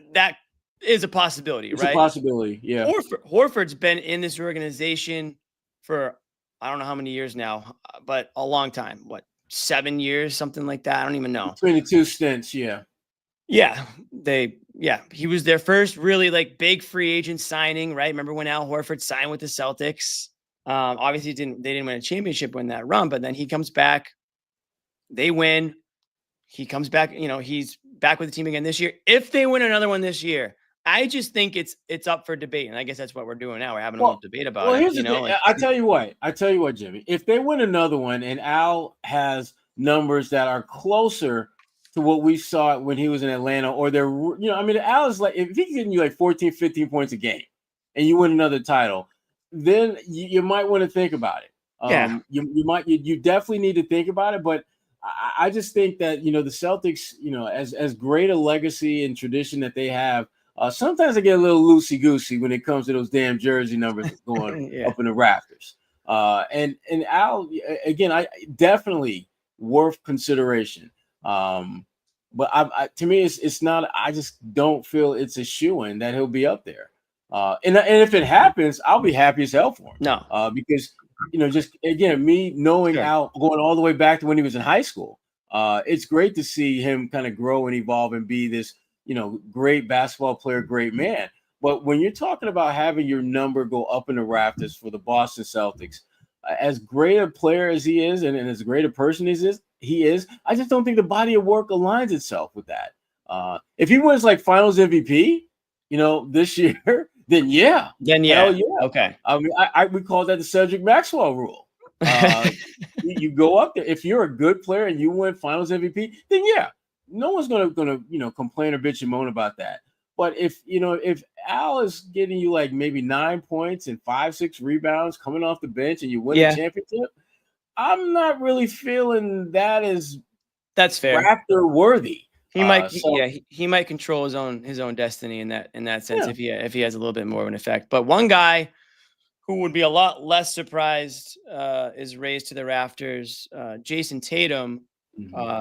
is a possibility, it's right? It's a possibility, yeah. Horford's been in this organization for I don't know how many years now, but a long time. What, 7 years, something like that? I don't even know. Between the two stints, yeah. Yeah, he was their first really like big free agent signing, right? Remember when Al Horford signed with the Celtics? Obviously they didn't win a championship in that run, but then he comes back, they win. He comes back, he's back with the team again this year. If they win another one this year, I just think it's up for debate. And I guess that's what we're doing now. We're having a little debate about it. Here's the thing. I tell you what, Jimmy, if they win another one and Al has numbers that are closer to what we saw when he was in Atlanta, or Al is like, if he's getting you like 14, 15 points a game and you win another title, then you might want to think about it. You definitely need to think about it. But I just think that, the Celtics, as great a legacy and tradition that they have, sometimes they get a little loosey-goosey when it comes to those damn jersey numbers going up in the rafters. And Al, again, I definitely worth consideration. But to me, it's not. I just don't feel it's a shoo-in that he'll be up there. And if it happens, I'll be happy as hell for him. No, because just again, me knowing Al going all the way back to when he was in high school, it's great to see him kind of grow and evolve and be this great basketball player, great man. But when you're talking about having your number go up in the rafters for the Boston Celtics, as great a player as he is, and as great a person as he is, I just don't think the body of work aligns itself with that. If he wins like Finals MVP, this year, then yeah. Hell yeah. Okay. I mean, we call that the Cedric Maxwell rule. You go up there. If you're a good player and you win Finals MVP, then yeah, no one's gonna complain or bitch and moan about that. But if Al is getting you like maybe 9 points and 5-6 rebounds coming off the bench and you win a championship, I'm not really feeling that's fair. Raptor worthy. He might, he might control his own destiny in that sense if he has a little bit more of an effect. But one guy who would be a lot less surprised is raised to the rafters. Jayson Tatum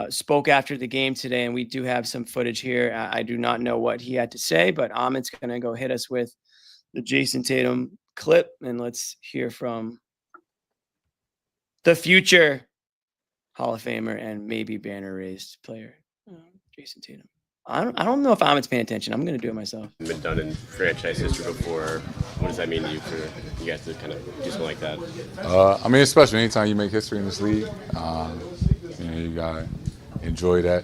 spoke after the game today, and we do have some footage here. I do not know what he had to say, but Amit's going to go hit us with the Jayson Tatum clip, and let's hear from the future Hall of Famer and maybe banner raised player, Jayson Tatum. I don't know if Amit's paying attention. I'm going to do it myself. Been done in franchise history before. What does that mean to you for you guys to kind of do something like that? I mean, especially anytime you make history in this league, you gotta enjoy that.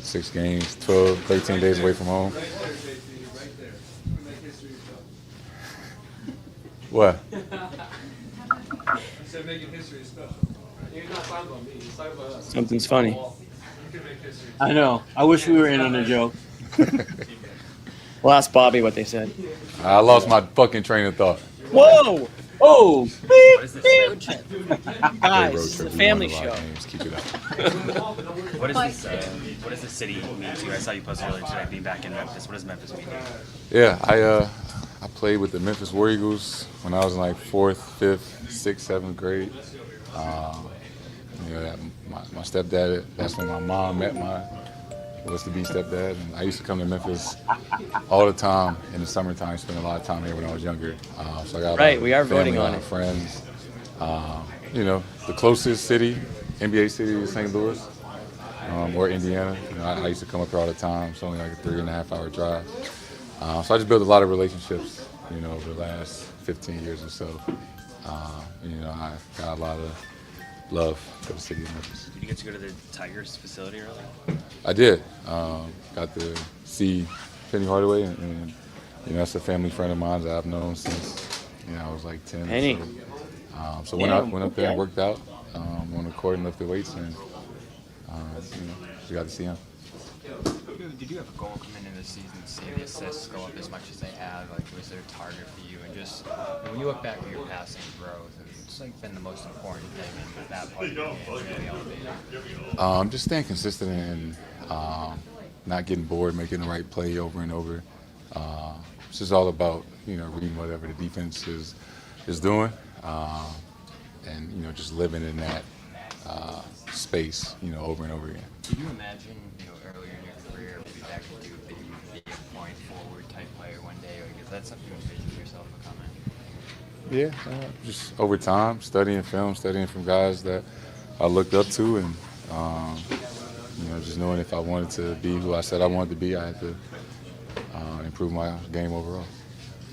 6 games, 12, 13 days away from home. What? I said making history is special. He's not talking about me. He's talking about us. Something's funny. I know. I wish we were in on the joke. We'll ask Bobby what they said. I lost my fucking train of thought. Whoa! Oh, What is this road trip? Guys, Road it's trip. a We family won a lot show. of games. Keep it up. What does this city mean to you? I saw you posted earlier today being back in Memphis. What does Memphis mean to you? Yeah, I played with the Memphis War Eagles when I was in like 4th, 5th, 6th, 7th grade. My stepdad, that's when my mom met my was-to-be stepdad. And I used to come to Memphis all the time in the summertime, spend a lot of time here when I was younger. So I got Right, we are voting family, on a lot of it. friends. The closest city, NBA city, is St. Louis or Indiana. I used to come up here all the time. It's only like a 3.5-hour drive. So I just built a lot of relationships, over the last 15 years or so. I got a lot of love for the city of Memphis. Did you get to go to the Tigers facility earlier? I did. Got to see Penny Hardaway, and that's a family friend of mine that I've known since I was like 10. Penny. So went up there and worked out on the court and lifted weights, and we got to see him. Did you have a goal coming into the season to see the assists go up as much as they have? Like, was there a target for you? And just when you look back at your passing growth, it's like been the most important thing in that part of the game, really elevated. Just staying consistent and not getting bored, making the right play over and over. It's just all about reading whatever the defense is doing, and just living in that space over and over again. Did you imagine earlier in your career, maybe back at Duke, that you would be a point forward type player one day? Like, is that something you envisioned yourself becoming? Yeah, just over time, studying film, studying from guys that I looked up to, and just knowing if I wanted to be who I said I wanted to be, I had to improve my game overall.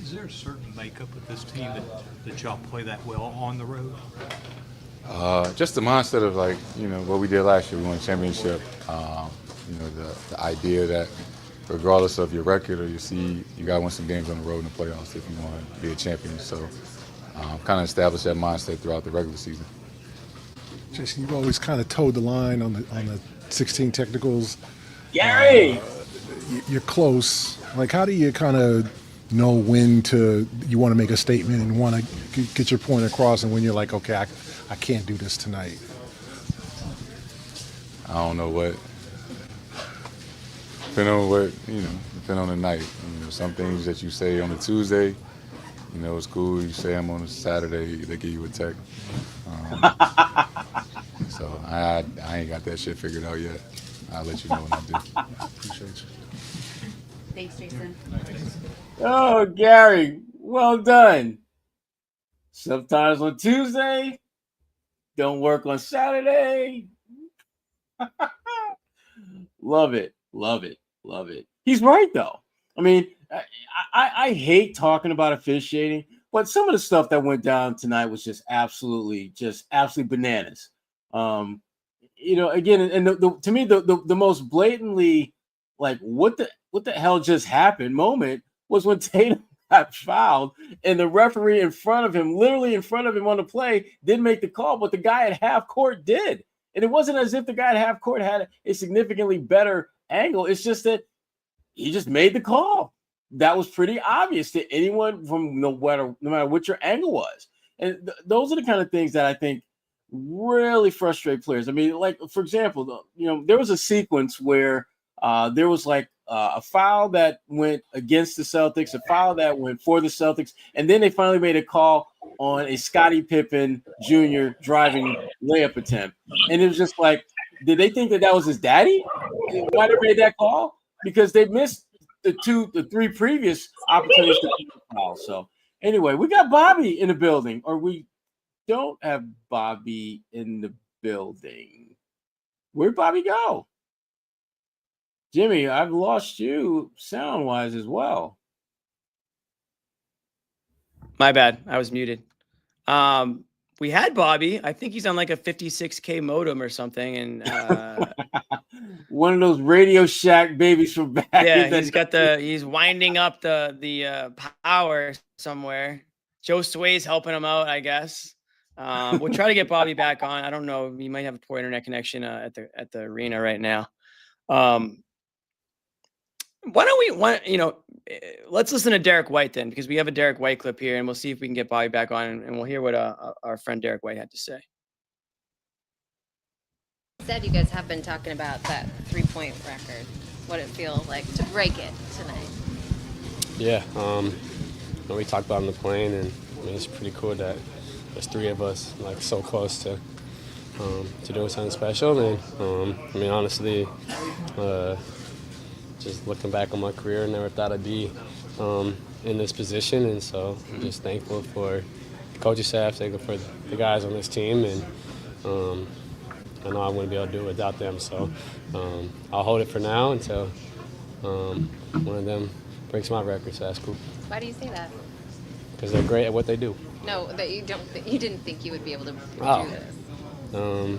Is there a certain makeup of this team that y'all play that well on the road? Just the mindset of what we did last year. We won a championship. The idea that regardless of your record or your seed, you got to win some games on the road in the playoffs if you want to be a champion. So kind of established that mindset throughout the regular season. Jayson, you've always kind of towed the line on the 16 technicals. Gary! You're close. Like, how do you kind of know when you want to make a statement and want to get your point across, and when you're like, okay, I can't do this tonight? I don't know what. Depending on the night. Some things that you say on a Tuesday, it's cool. You say them on a Saturday, they give you a text. So I ain't got that shit figured out yet. I'll let you know when I do. Appreciate you. Thanks, Jayson. Oh, Gary, well done. Sometimes on Tuesday, don't work on Saturday. Love it, love it, love it. He's right, though. I mean, I hate talking about officiating, but some of the stuff that went down tonight was just absolutely bananas. Again, and to me, the most blatantly like what the hell just happened moment was when Tatum got fouled and the referee literally in front of him on the play, didn't make the call, but the guy at half court did. And it wasn't as if the guy at half court had a significantly better angle. It's just that he just made the call. That was pretty obvious to anyone from no matter what your angle was. And those are the kind of things that I think really frustrate players. I mean, like, for example, there was a sequence where there was like a foul that went against the Celtics, a foul that went for the Celtics, and then they finally made a call on a Scottie Pippen Jr. driving layup attempt. And it was just like, did they think that was his daddy? Why they made that call? Because they missed the three previous opportunities to make a foul. So anyway, we got Bobby in the building, or we don't have Bobby in the building. Where'd Bobby go? Jimmy, I've lost you sound-wise as well. My bad. I was muted. We had Bobby. I think he's on like a 56K modem or something. And one of those Radio Shack babies from back. Yeah, he's winding up the power somewhere. Joe Sway's helping him out, I guess. We'll try to get Bobby back on. I don't know. He might have a poor internet connection at the arena right now. Why don't we, let's listen to Derek White then, because we have a Derek White clip here, and we'll see if we can get Bobby back on, and we'll hear what our friend Derek White had to say. Said you guys have been talking about that 3-point record. What it feel like to break it tonight? Yeah, we talked about it on the plane, and it's pretty cool that there's 3 of us like so close to doing something special. And honestly, just looking back on my career, I never thought I'd be in this position, and so I'm just thankful for the coaching staff, thankful for the guys on this team, and I know I wouldn't be able to do it without them. So I'll hold it for now until one of them breaks my record. So that's cool. Why do you say that? Because they're great at what they do. No, that you didn't think you would be able to do this.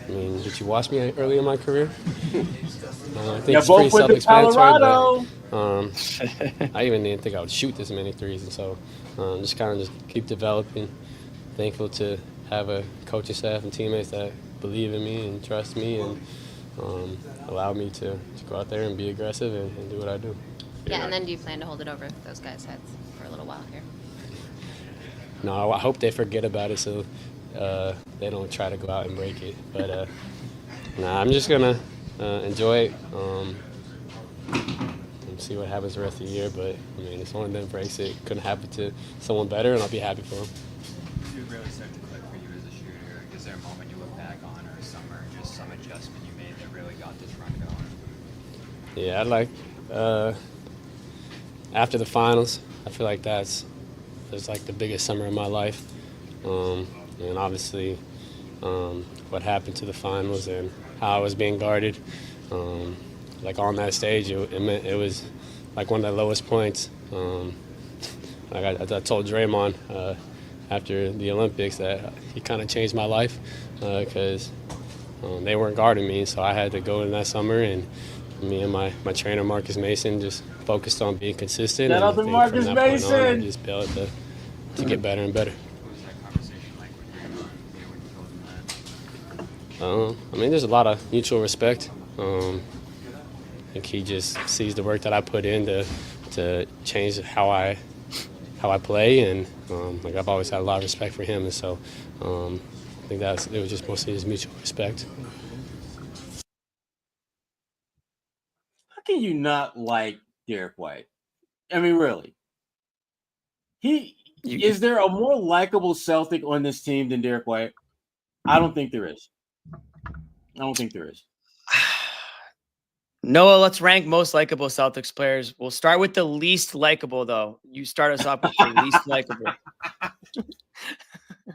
Did you watch me early in my career? I think Yeah, it's pretty both went to self-explanatory, Colorado. but I even didn't think I would shoot this many threes, and so just keep developing. Thankful to have a coaching staff and teammates that believe in me and trust me and allow me to go out there and be aggressive and do what I do. Yeah, and then do you plan to hold it over those guys' heads for a little while here? No, I hope they forget about it so they don't try to go out and break it. But I'm just gonna enjoy it and see what happens the rest of the year. But if one of them breaks it, couldn't happen to someone better, and I'll be happy for them. It really started to click for you as a shooter. Is there a moment you look back on, or a summer, just some adjustment you made that really got this run going? Yeah, after the finals, I feel like it's like the biggest summer of my life. And obviously what happened to the finals and how I was being guarded. On that stage, it was like one of the lowest points. I told Draymond after the Olympics that he kind of changed my life because they weren't guarding me, so I had to go in that summer, and me and my trainer Marcus Mason just focused on being consistent. Shout out to Marcus Mason. Just be able to get better and better. There's a lot of mutual respect. I think he just sees the work that I put in to change how I play, and I've always had a lot of respect for him, and so I think it was just mostly his mutual respect. How can you not like Derek White? Really? Is there a more likable Celtic on this team than Derek White? I don't think there is. Noah, let's rank most likable Celtics players. We'll start with the least likable, though. You start us off with the least likable.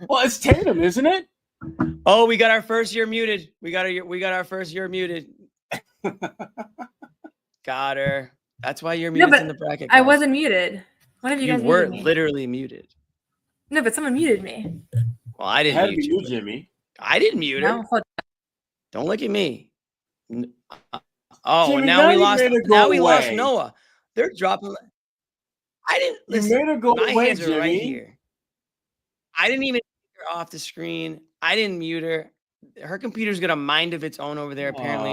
Well, it's Tatum, isn't it? Oh, we got our first year muted. We got our first year muted. Got her. That's why you're muted in the bracket. I wasn't muted. One of you guys were muted me. literally muted. No, but someone muted me. Well, I didn't mute you, Jimmy. I didn't mute her. No, Don't look at me. Oh, Jimmy, now we lost. Now we lost away. Noah. They're dropping. I didn't listen. You made her go my away, hands are right Jimmy. here. I didn't even take her off the screen. I didn't mute her. Her computer's got a mind of its own over there, apparently.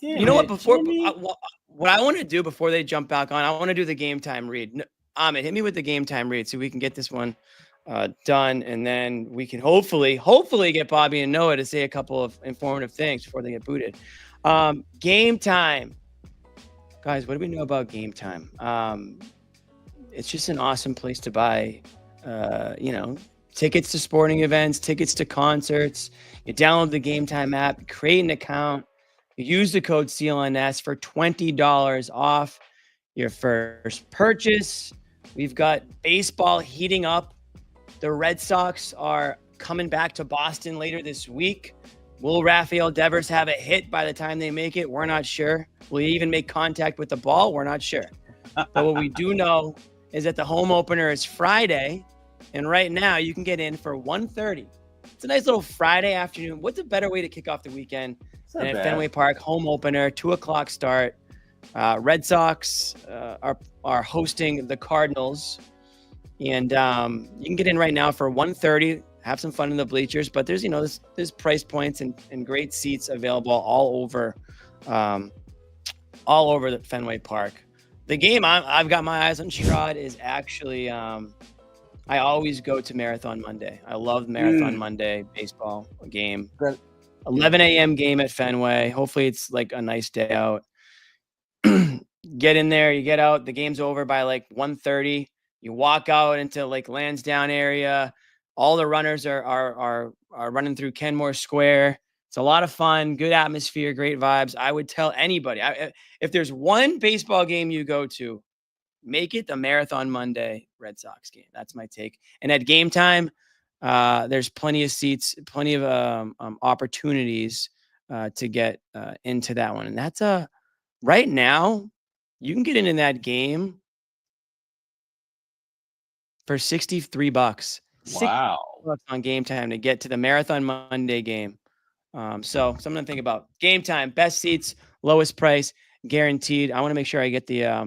You know what? What I want to do before they jump back on, I want to do the game time read. Ahmed, hit me with the game time read so we can get this one done, and then we can hopefully get Bobby and Noah to say a couple of informative things before they get booted. Game time, guys. What do we know about game time? It's just an awesome place to buy, tickets to sporting events, tickets to concerts. You download the Game Time app, create an account, use the code CLNS for $20 off your first purchase. We've got baseball heating up. The Red Sox are coming back to Boston later this week. Will Rafael Devers have a hit by the time they make it? We're not sure. Will he even make contact with the ball? We're not sure. But what we do know is that the home opener is Friday, and right now you can get in for $130. It's a nice little Friday afternoon. What's a better way to kick off the weekend than at Fenway Park, home opener, 2:00 start. Red Sox are hosting the Cardinals, and you can get in right now for $130. Have some fun in the bleachers, but there's price points and great seats available all over all over the Fenway Park. The game I've got my eyes on, Sherrod, is actually I always go to Marathon Monday. I love Marathon Monday baseball game. 11 a.m. game at Fenway. Hopefully it's like a nice day out. Get in there, you get out. The game's over by like 1:30. You walk out into like Lansdowne area. All the runners are running through Kenmore Square. It's a lot of fun, good atmosphere, great vibes. I would tell anybody, if there's one baseball game you go to, make it the Marathon Monday Red Sox game. That's my take. And at game time, there's plenty of seats, plenty of opportunities to get into that one. And that's right now, you can get into that game for $63. Wow. $60 on game time to get to the Marathon Monday game. So something to think about. Game time, best seats, lowest price, guaranteed. I want to make sure I get the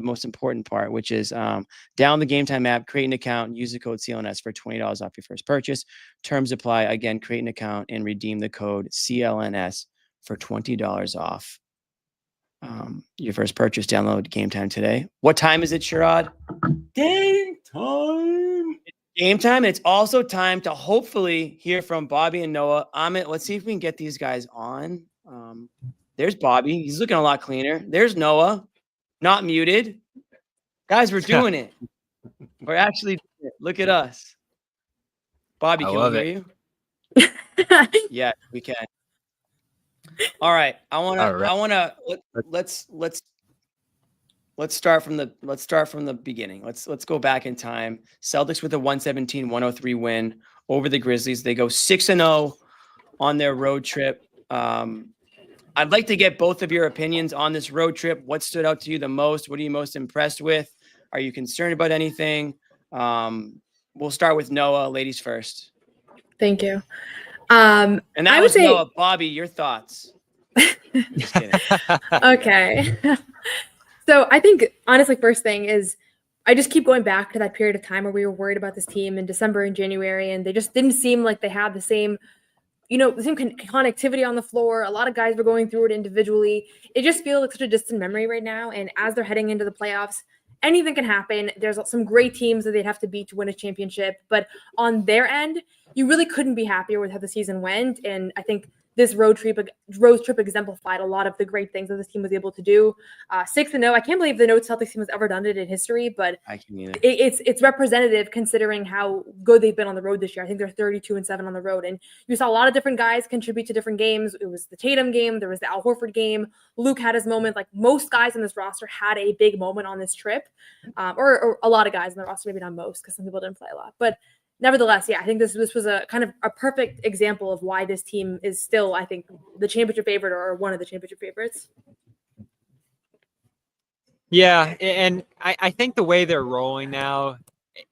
most important part, which is download the Game Time app, create an account, use the code CLNS for $20 off your first purchase. Terms apply. Again, create an account and redeem the code CLNS for $20 off your first purchase. Download Game Time today. What time is it, Sherrod? Game time. Game time. It's also time to hopefully hear from Bobby and Noah. Amit, let's see if we can get these guys on. There's Bobby. He's looking a lot cleaner. There's Noah. Not muted. Guys, we're doing it. We're actually doing it. Look at us. Bobby, can we hear you? Yeah, we can. All right. Let's start from the beginning. Let's go back in time. Celtics with a 117-103 win over the Grizzlies. They go 6-0 on their road trip. I'd like to get both of your opinions on this road trip. What stood out to you the most? What are you most impressed with? Are you concerned about anything? We'll start with Noah. Ladies first. Thank you. And that was Noah. Bobby, your thoughts. Just kidding. Okay. So I think, honestly, first thing is I just keep going back to that period of time where we were worried about this team in December and January, and they just didn't seem like they had the same connectivity on the floor. A lot of guys were going through it individually. It just feels like such a distant memory right now. And as they're heading into the playoffs, anything can happen. There's some great teams that they'd have to beat to win a championship. But on their end, you really couldn't be happier with how the season went. And I think this road trip exemplified a lot of the great things that this team was able to do. 6-0. I can't believe the Noa Celtics team has ever done it in history, but it's representative considering how good they've been on the road this year. I think they're 32-7 on the road, and you saw a lot of different guys contribute to different games. It was the Tatum game, there was the Al Horford game. Luke had his moment. Like most guys in this roster had a big moment on this trip, or a lot of guys in the roster, maybe not most, because some people didn't play a lot, but. Nevertheless, yeah, I think this was a kind of a perfect example of why this team is still, I think, the championship favorite or one of the championship favorites. Yeah, and I think the way they're rolling now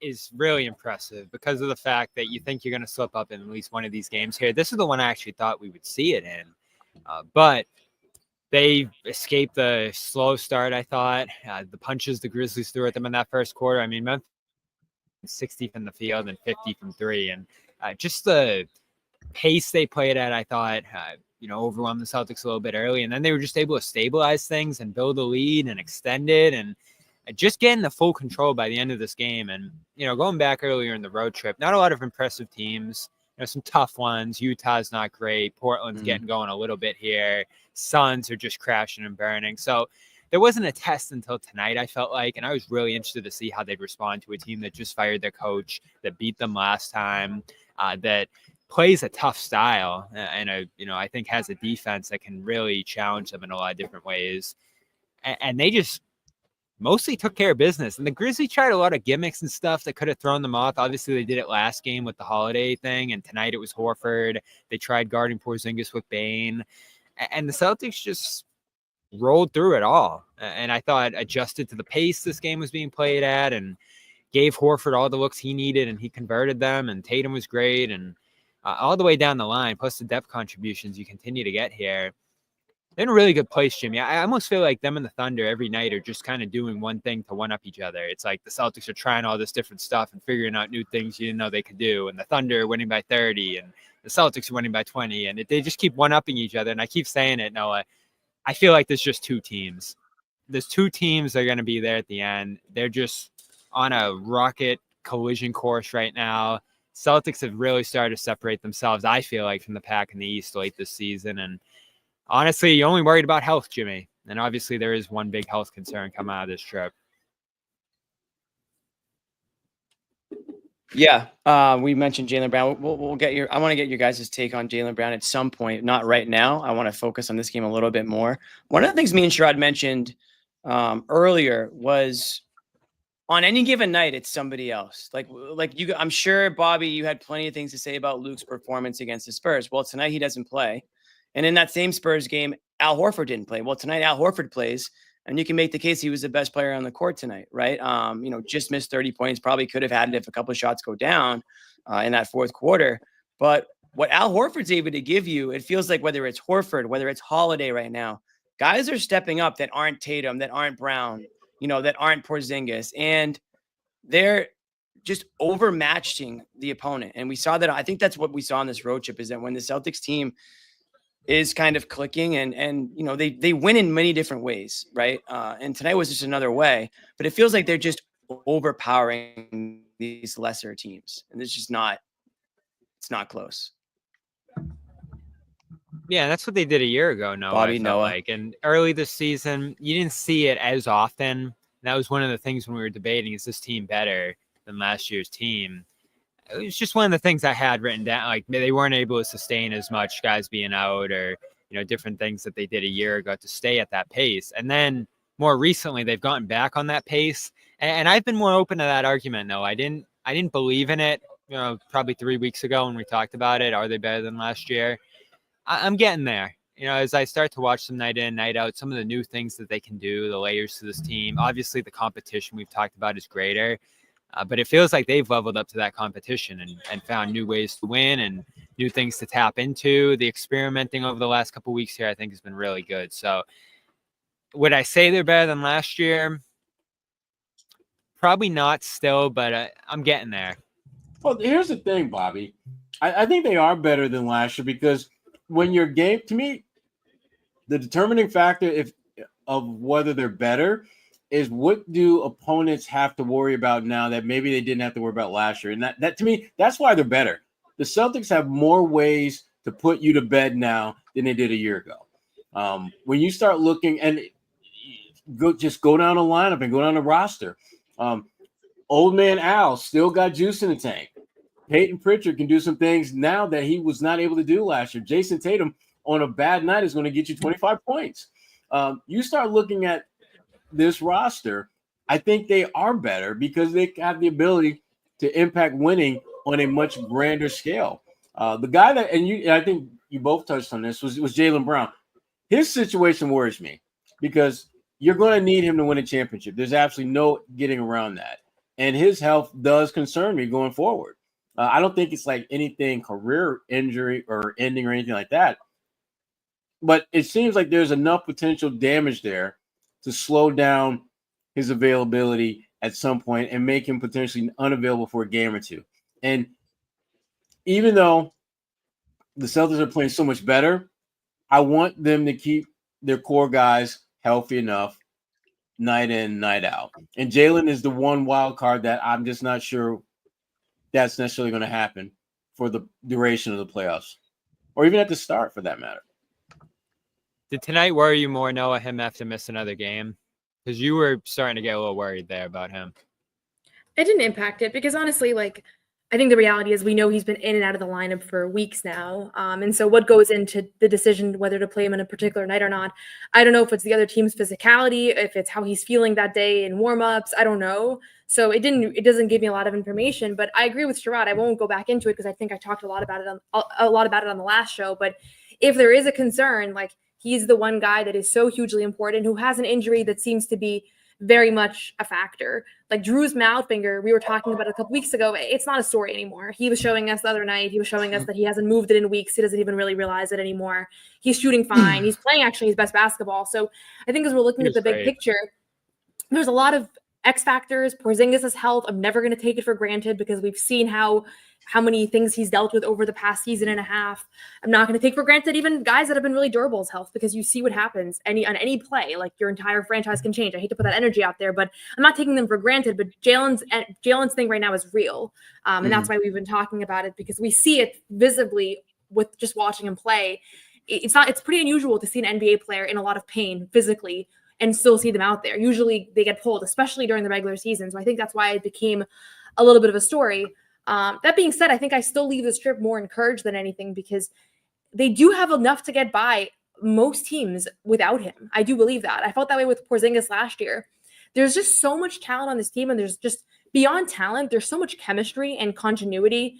is really impressive because of the fact that you think you're going to slip up in at least one of these games here. This is the one I actually thought we would see it in, but they escaped the slow start, I thought. The punches the Grizzlies threw at them in that first quarter. I mean, Memphis 60 from the field and 50 from three. And just the pace they played at, I thought, overwhelmed the Celtics a little bit early. And then they were just able to stabilize things and build a lead and extend it and just getting the full control by the end of this game. And, going back earlier in the road trip, not a lot of impressive teams, some tough ones. Utah's not great. Portland's getting going a little bit here. Suns are just crashing and burning. So there wasn't a test until tonight, I felt like, and I was really interested to see how they'd respond to a team that just fired their coach, that beat them last time, that plays a tough style, and I think has a defense that can really challenge them in a lot of different ways. And they just mostly took care of business. And the Grizzlies tried a lot of gimmicks and stuff that could have thrown them off. Obviously, they did it last game with the Holiday thing, and tonight it was Horford. They tried guarding Porzingis with Bane, and the Celtics just rolled through it all, and I thought adjusted to the pace this game was being played at and gave Horford all the looks he needed, and he converted them, and Tatum was great, and all the way down the line, plus the depth contributions you continue to get here. They're in a really good place, Jimmy. I almost feel like them and the Thunder every night are just kind of doing one thing to one-up each other. It's like the Celtics are trying all this different stuff and figuring out new things you didn't know they could do, and the Thunder are winning by 30, and the Celtics are winning by 20, and they just keep one-upping each other, and I keep saying it, Noah. I feel like there's just two teams. There's two teams that are going to be there at the end. They're just on a rocket collision course right now. Celtics have really started to separate themselves, I feel like, from the pack in the East late this season. And honestly, you're only worried about health, Jimmy. And obviously there is one big health concern coming out of this trip. Yeah, we mentioned Jaylen Brown. We'll get your. I want to get your guys' take on Jaylen Brown at some point. Not right now. I want to focus on this game a little bit more. One of the things me and Sherrod mentioned earlier was on any given night, it's somebody else. Like you. I'm sure, Bobby, you had plenty of things to say about Luke's performance against the Spurs. Well, tonight he doesn't play, and in that same Spurs game, Al Horford didn't play. Well, tonight Al Horford plays. And you can make the case he was the best player on the court tonight, right? Just missed 30 points. Probably could have had it if a couple of shots go down in that fourth quarter. But what Al Horford's able to give you, it feels like whether it's Horford, whether it's Holiday right now, guys are stepping up that aren't Tatum, that aren't Brown, that aren't Porzingis. And they're just overmatching the opponent. And we saw that. I think that's what we saw on this road trip is that when the Celtics team is kind of clicking and they win in many different ways, right? And tonight was just another way, but it feels like they're just overpowering these lesser teams, and it's not close. Yeah, that's what they did a year ago, Noah. Bobby, Noah. Like, and early this season, you didn't see it as often. That was one of the things when we were debating, is this team better than last year's team? It was just one of the things I had written down. Like, they weren't able to sustain as much, guys being out or, different things that they did a year ago to stay at that pace. And then more recently, they've gotten back on that pace. And I've been more open to that argument. No, I didn't believe in it, probably 3 weeks ago when we talked about it. Are they better than last year? I'm getting there. As I start to watch them night in, night out, some of the new things that they can do, the layers to this team. Obviously, the competition we've talked about is greater. But it feels like they've leveled up to that competition and found new ways to win and new things to tap into. The experimenting over the last couple of weeks here, I think, has been really good. So would I say they're better than last year? Probably not still, but I'm getting there. Well, here's the thing, Bobby. I think they are better than last year because when your game, to me, the determining factor of whether they're better is what do opponents have to worry about now that maybe they didn't have to worry about last year. And that to me, that's why they're better. The Celtics have more ways to put you to bed now than they did a year ago. When you start looking and go down the lineup and go down the roster. Old man Al still got juice in the tank. Peyton Pritchard can do some things now that he was not able to do last year. Jayson Tatum on a bad night is going to get you 25 points. You start looking at this roster, I think they are better because they have the ability to impact winning on a much grander scale. The guy that, and I think you both touched on this, was Jaylen Brown. His situation worries me because you're going to need him to win a championship. There's absolutely no getting around that. And his health does concern me going forward. I don't think it's like anything career injury or ending or anything like that. But it seems like there's enough potential damage there to slow down his availability at some point and make him potentially unavailable for a game or two. And even though the Celtics are playing so much better, I want them to keep their core guys healthy enough night in, night out. And Jaylen is the one wild card that I'm just not sure that's necessarily going to happen for the duration of the playoffs or even at the start for that matter. Did tonight worry you more, Noah, him have to miss another game? Because you were starting to get a little worried there about him. It didn't impact it because honestly, I think the reality is we know he's been in and out of the lineup for weeks now. And so what goes into the decision whether to play him in a particular night or not, I don't know if it's the other team's physicality, if it's how he's feeling that day in warmups, I don't know. So it doesn't give me a lot of information, but I agree with Sherrod. I won't go back into it because I think I talked a lot about it on the last show. But if there is a concern, he's the one guy that is so hugely important who has an injury that seems to be very much a factor. Like Drew's mouth finger, we were talking about it a couple weeks ago. It's not a story anymore. He was showing us the other night. He was showing us that he hasn't moved it in weeks. He doesn't even really realize it anymore. He's shooting fine. He's playing actually his best basketball. So I think as we're looking at the big picture, there's a lot of X factors, Porzingis' health, I'm never going to take it for granted because we've seen how many things he's dealt with over the past season and a half. I'm not going to take for granted even guys that have been really durable's health because you see what happens on any play. Like your entire franchise can change. I hate to put that energy out there, but I'm not taking them for granted. But Jalen's thing right now is real. And that's why we've been talking about it, because we see it visibly with just watching him play. It's pretty unusual to see an NBA player in a lot of pain physically and still see them out there. Usually they get pulled, especially during the regular season. So I think that's why it became a little bit of a story. That being said, I think I still leave this trip more encouraged than anything because they do have enough to get by most teams without him. I do believe that. I felt that way with Porzingis last year. There's just so much talent on this team, and there's just beyond talent, there's so much chemistry and continuity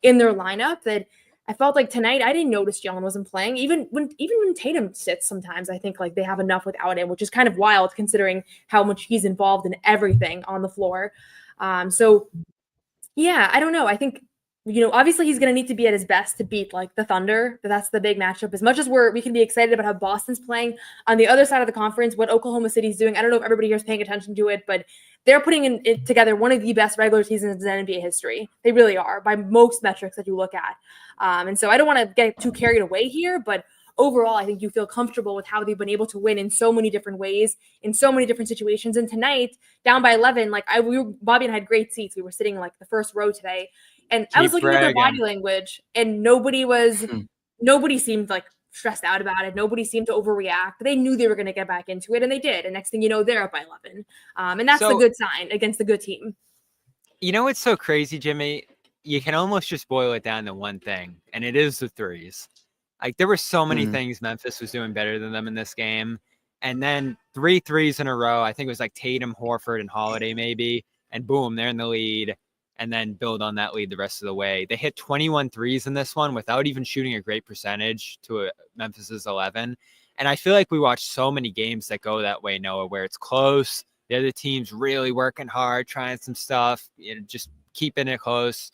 in their lineup that I felt like tonight I didn't notice Jalen wasn't playing. Even when Tatum sits sometimes, I think like they have enough without him, which is kind of wild considering how much he's involved in everything on the floor. So yeah, I don't know. I think, obviously he's going to need to be at his best to beat like the Thunder. That's the big matchup. As much as we can be excited about how Boston's playing on the other side of the conference, what Oklahoma City's doing, I don't know if everybody here is paying attention to it, but they're putting it together one of the best regular seasons in NBA history. They really are by most metrics that you look at. And so I don't want to get too carried away here, but overall, I think you feel comfortable with how they've been able to win in so many different ways, in so many different situations. And tonight, down by 11, Bobby and I had great seats. We were sitting like the first row today, and I was looking at their body language, and nobody seemed like stressed out about it. Nobody seemed to overreact. They knew they were going to get back into it, and they did. And next thing you know, they're up by 11, and that's the good sign against the good team. What's so crazy, Jimmy? You can almost just boil it down to one thing, and it is the threes. Like there were so many things Memphis was doing better than them in this game. And then 3 threes in a row. I think it was like Tatum, Horford, and Holiday maybe. And boom, they're in the lead. And then build on that lead the rest of the way. They hit 21 threes in this one without even shooting a great percentage to Memphis's 11. And I feel like we watched so many games that go that way, Noah, where it's close. The other team's really working hard, trying some stuff, just keeping it close.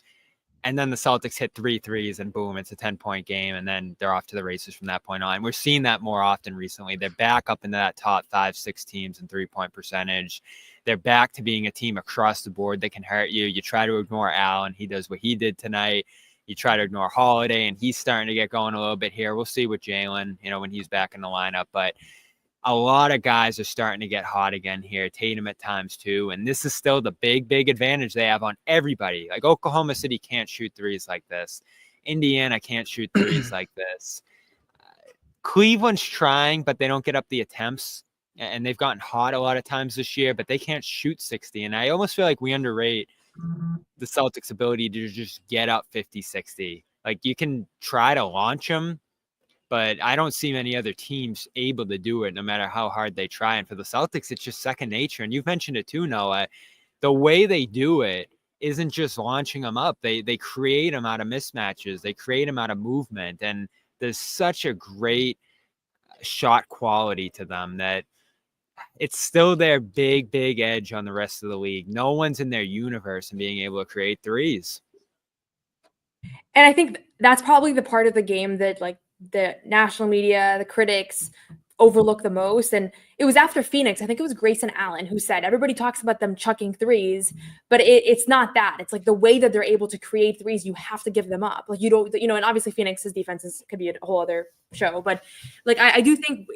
And then the Celtics hit 3 threes and boom, it's a 10-point game. And then they're off to the races from that point on. We're seeing that more often recently. They're back up into that top 5-6 teams in 3-point percentage. They're back to being a team across the board that can hurt you. You try to ignore Allen. He does what he did tonight. You try to ignore Holiday, and he's starting to get going a little bit here. We'll see with Jalen, when he's back in the lineup. But a lot of guys are starting to get hot again here. Tatum at times too. And this is still the big, big advantage they have on everybody. Like Oklahoma City can't shoot threes like this. Indiana can't shoot threes like this. Cleveland's trying, but they don't get up the attempts. And they've gotten hot a lot of times this year, but they can't shoot 60. And I almost feel like we underrate the Celtics' ability to just get up 50, 60. Like you can try to launch them, but I don't see many other teams able to do it no matter how hard they try. And for the Celtics, it's just second nature. And you've mentioned it too, Noah. The way they do it isn't just launching them up. They create them out of mismatches. They create them out of movement. And there's such a great shot quality to them that it's still their big, big edge on the rest of the league. No one's in their universe in being able to create threes. And I think that's probably the part of the game that the national media, the critics overlook the most. And it was after Phoenix, I think it was Grayson Allen who said, everybody talks about them chucking threes, but it's not that. It's like the way that they're able to create threes, you have to give them up. Like you don't, and obviously Phoenix's defenses could be a whole other show, but I do think,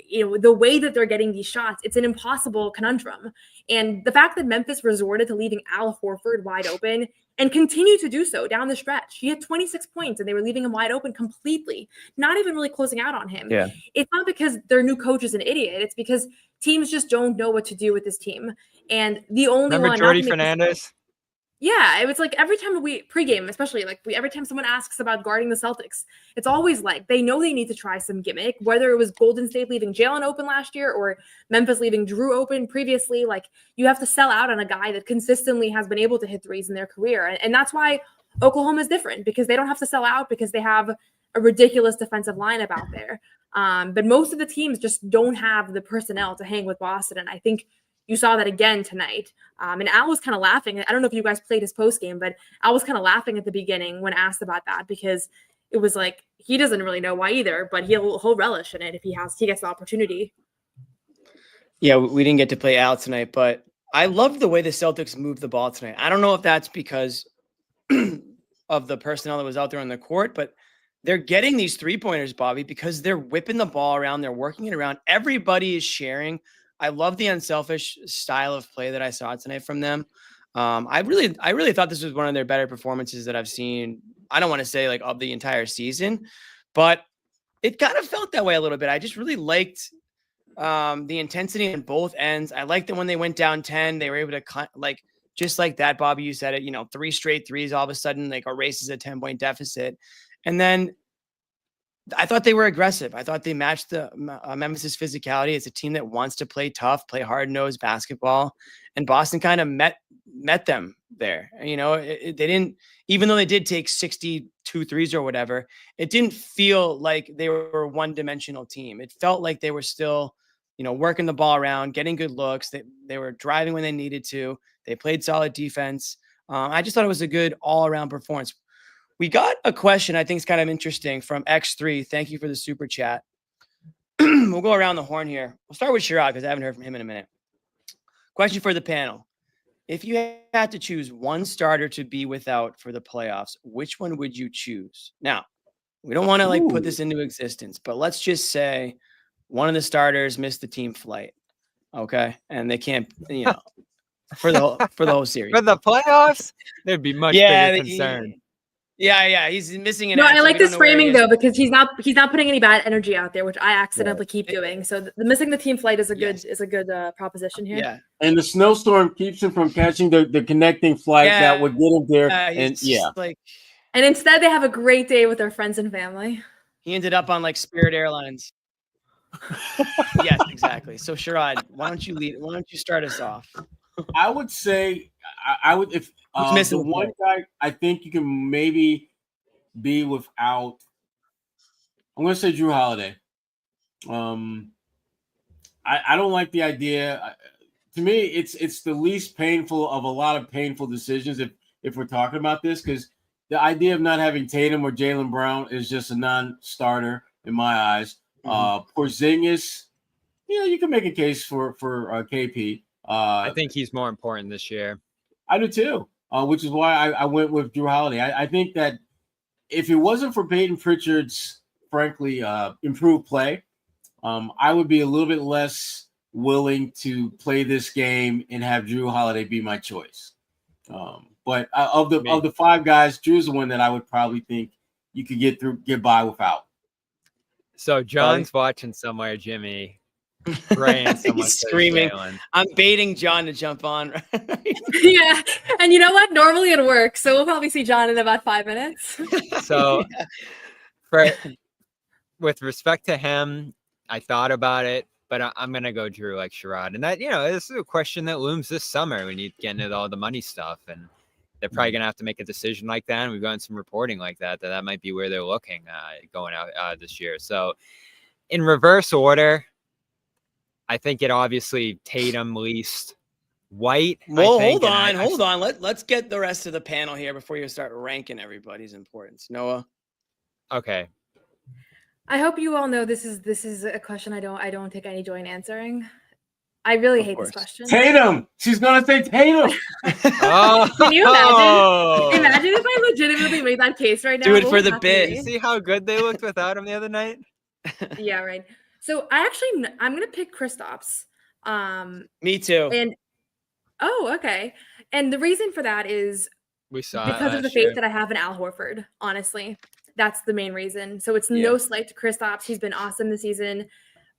the way that they're getting these shots, it's an impossible conundrum. And the fact that Memphis resorted to leaving Al Horford wide open and continue to do so down the stretch. He had 26 points and they were leaving him wide open completely, not even really closing out on him. Yeah. It's not because their new coach is an idiot. It's because teams just don't know what to do with this team. And the only Remember one. Jordy Fernandez? Yeah, it was like every time we pregame, especially every time someone asks about guarding the Celtics, it's always like they know they need to try some gimmick, whether it was Golden State leaving Jalen open last year or Memphis leaving Drew open previously. Like you have to sell out on a guy that consistently has been able to hit threes in their career. And that's why Oklahoma is different, because they don't have to sell out because they have a ridiculous defensive lineup out there. But most of the teams just don't have the personnel to hang with Boston. And I think you saw that again tonight. And Al was kind of laughing. I don't know if you guys played his post game, but Al was kind of laughing at the beginning when asked about that, because it was like he doesn't really know why either, but he'll relish in it if he gets the opportunity. Yeah, we didn't get to play Al tonight, but I love the way the Celtics moved the ball tonight. I don't know if that's because of the personnel that was out there on the court, but they're getting these 3-pointers, Bobby, because they're whipping the ball around. They're working it around. Everybody is sharing. I love the unselfish style of play that I saw tonight from them. I really thought this was one of their better performances that I've seen. I don't want to say like of the entire season, but it kind of felt that way a little bit. I just really liked the intensity on both ends. I liked that when they went down 10, they were able to just like that, Bobby, you said it, 3 straight threes, all of a sudden like erases a 10-point deficit. And then I thought they were aggressive. I thought they matched the Memphis' physicality. It's a team that wants to play tough, play hard-nosed basketball. And Boston kind of met them there. They didn't, even though they did take 62 threes or whatever, it didn't feel like they were a one-dimensional team. It felt like they were still, working the ball around, getting good looks. They were driving when they needed to. They played solid defense. I just thought it was a good all-around performance. We got a question I think is kind of interesting from X3. Thank you for the super chat. We'll go around the horn here. We'll start with Sherrod because I haven't heard from him in a minute. Question for the panel. If you had to choose one starter to be without for the playoffs, which one would you choose? Now, we don't want to put this into existence, but let's just say one of the starters missed the team flight. Okay. And they can't, for the whole series. For the playoffs, there'd be much bigger concern. Yeah, he's missing an. No, I like this framing though because he's not putting any bad energy out there, which I accidentally keep doing. So the missing the team flight is a good proposition here. Yeah, and the snowstorm keeps him from catching the connecting flight that would get him there. And and instead they have a great day with their friends and family. He ended up on Spirit Airlines. Yes, exactly. So Sherrod, why don't you start us off? I would say I would if the one guy I think you can maybe be without. I'm going to say Jrue Holiday. I don't like the idea. To me, it's the least painful of a lot of painful decisions if we're talking about this, because the idea of not having Tatum or Jaylen Brown is just a non-starter in my eyes. Porzingis, you can make a case for KP. I think he's more important this year. I do too, which is why I went with Jrue Holiday. I think that if it wasn't for Peyton Pritchard's, frankly, improved play, I would be a little bit less willing to play this game and have Jrue Holiday be my choice. But of the 5 guys, Drew's the one that I would probably think you could get by without. So John's watching somewhere, Jimmy. Praying He's screaming. I'm baiting John to jump on. Yeah, and you know what? Normally it works, so we'll probably see John in about 5 minutes. So, with respect to him, I thought about it, but I'm gonna go Jrue like Sherrod, and that this is a question that looms this summer when you get into all the money stuff, and they're probably gonna have to make a decision like that. And we've gotten some reporting like that might be where they're looking going out this year. So, in reverse order. I think it obviously Tatum least, White. Well, hold on. Let's get the rest of the panel here before you start ranking everybody's importance. Noah. Okay. I hope you all know this is a question I don't take any joy in answering. I really hate this question. Tatum. She's gonna say Tatum. Can you imagine? Imagine if I legitimately made that case right now. Do it for the bit. See how good they looked without him the other night? Yeah, right. So I'm gonna pick Kristaps. Me too. And okay. And the reason for that is we saw because of the faith that I have in Al Horford. Honestly, that's the main reason. So it's no slight to Kristaps. He's been awesome this season,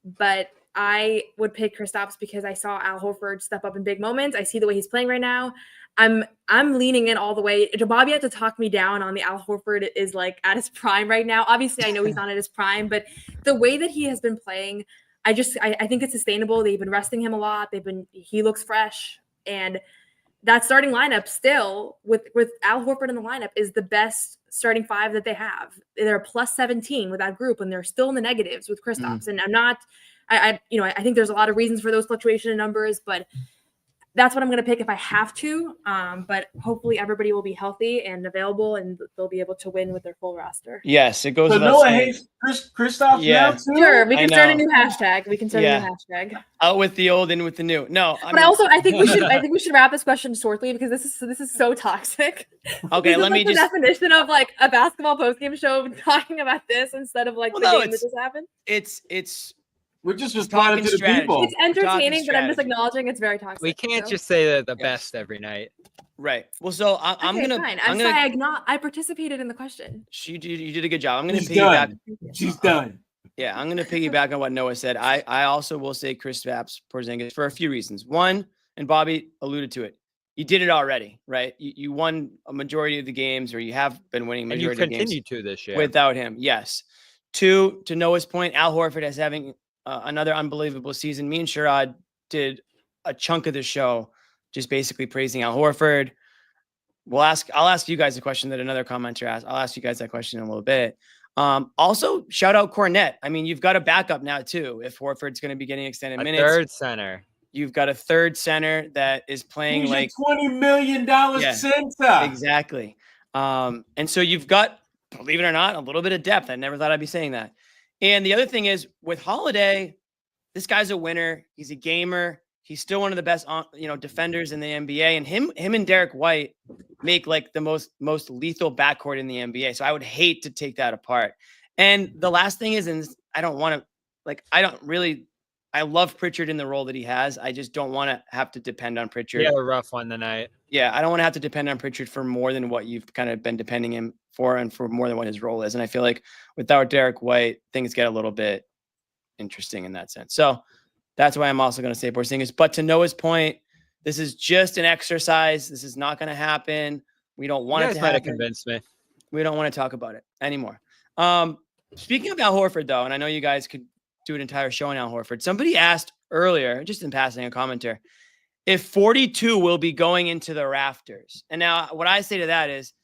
but I would pick Kristaps because I saw Al Horford step up in big moments. I see the way he's playing right now. I'm leaning in all the way. Bobby had to talk me down on the Al Horford is at his prime right now. Obviously, I know he's not at his prime, but the way that he has been playing, I think it's sustainable. They've been resting him a lot. He looks fresh, and that starting lineup still with Al Horford in the lineup is the best starting 5 that they have. They're a plus 17 with that group, and they're still in the negatives with Kristaps. And I think there's a lot of reasons for those fluctuation in numbers, but that's what I'm going to pick if I have to. But hopefully everybody will be healthy and available, and they'll be able to win with their full roster. Yes, it goes. So without Noah saying. hates Kristaps now too? Sure, we I can start a know. new hashtag. We can start a new hashtag. Out with the old, in with the new. No, But I think we should wrap this question shortly because this is so toxic. Okay, This let is me like the just. definition of like a basketball postgame show talking about this instead of like the game that just happened. It's. We're just talking responding to the strategy. people. It's entertaining, but I'm just strategy. acknowledging it's very toxic. We can't so. just say the best every night. Right. Well, so I'm Okay, gonna. fine. I'm gonna. I participated in the question. You did a good job. I'm gonna She's piggyback. done. She's done. Yeah, I'm gonna piggyback on what Noah said. I also will say Kristaps Porzingis for a few reasons. One, and Bobby alluded to it. You did it already, right? You won a majority of the games, or you have been winning And you majority of games continue to this year. without him. Yes. Two, to Noah's point, Al Horford is having another unbelievable season. Me and Sherrod did a chunk of the show just basically praising Al Horford. I'll ask you guys a question that another commenter asked. I'll ask you guys that question in a little bit. Also, shout out Cornette. I mean, you've got a backup now too. If Horford's going to be getting extended A minutes, third center. you've got a third center that is playing He's like $20 million center. exactly. And so you've got, believe it or not, a little bit of depth. I never thought I'd be saying that. And the other thing is with Holiday, this guy's a winner. He's a gamer. He's still one of the best, defenders in the NBA. And him and Derek White make like the most lethal backcourt in the NBA. So I would hate to take that apart. And the last thing is, and I don't want to, I love Pritchard in the role that he has. I just don't want to have to depend on Pritchard. Yeah, a rough one tonight. Yeah, I don't want to have to depend on Pritchard for more than what you've kind of been depending him for and for more than what his role is. And I feel like without Derek White, things get a little bit interesting in that sense. So that's why I'm also going to say Porzingis. But to Noah's point, this is just an exercise. This is not going to happen. We don't want it to happen. Convince me. We don't want to talk about it anymore. Speaking of Al Horford, though, and I know you guys could do an entire show on Al Horford. Somebody asked earlier, just in passing, a commenter, if 42 will be going into the rafters. And now what I say to that is,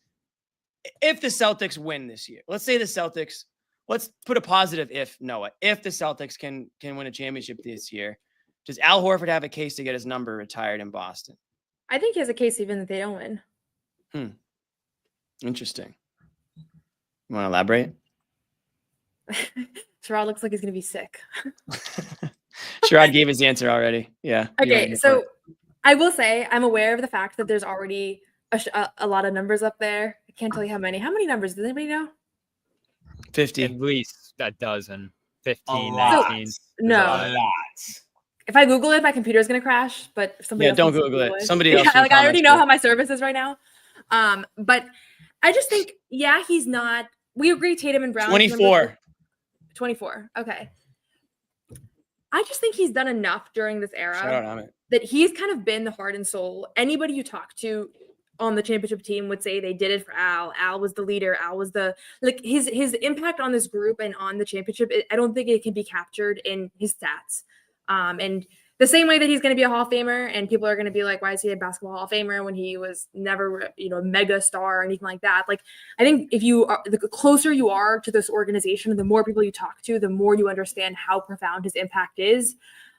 if the Celtics win this year, let's say the Celtics, let's put a positive if, Noah, if the Celtics can win a championship this year, does Al Horford have a case to get his number retired in Boston? I think he has a case even if they don't win. Interesting. You want to elaborate? Sherrod looks like he's going to be sick. Sherrod gave his answer already. Yeah. Okay, so I will say I'm aware of the fact that there's already a lot of numbers up there. I can't tell you how many. How many numbers? Does anybody know? 50. At least a dozen. 15, A lot. 19. No. A lot. If I Google it, my computer's going to crash. But if somebody else don't wants to Google it. Somebody else. Yeah, like I already know how my service is right now. But I just think, yeah, he's not. We agree Tatum and Brown. 24. 24. Okay. I just think he's done enough during this era Shout out Amit. that he's kind of been the heart and soul. Anybody you talk to on the championship team would say they did it for Al. Al was the leader. Al was his impact on this group and on the championship. I don't think it can be captured in his stats. And the same way that he's going to be a Hall of Famer and people are going to be like, why is he a basketball Hall of Famer when he was never, a mega star or anything like that? Like, I think the closer you are to this organization, the more people you talk to, the more you understand how profound his impact is.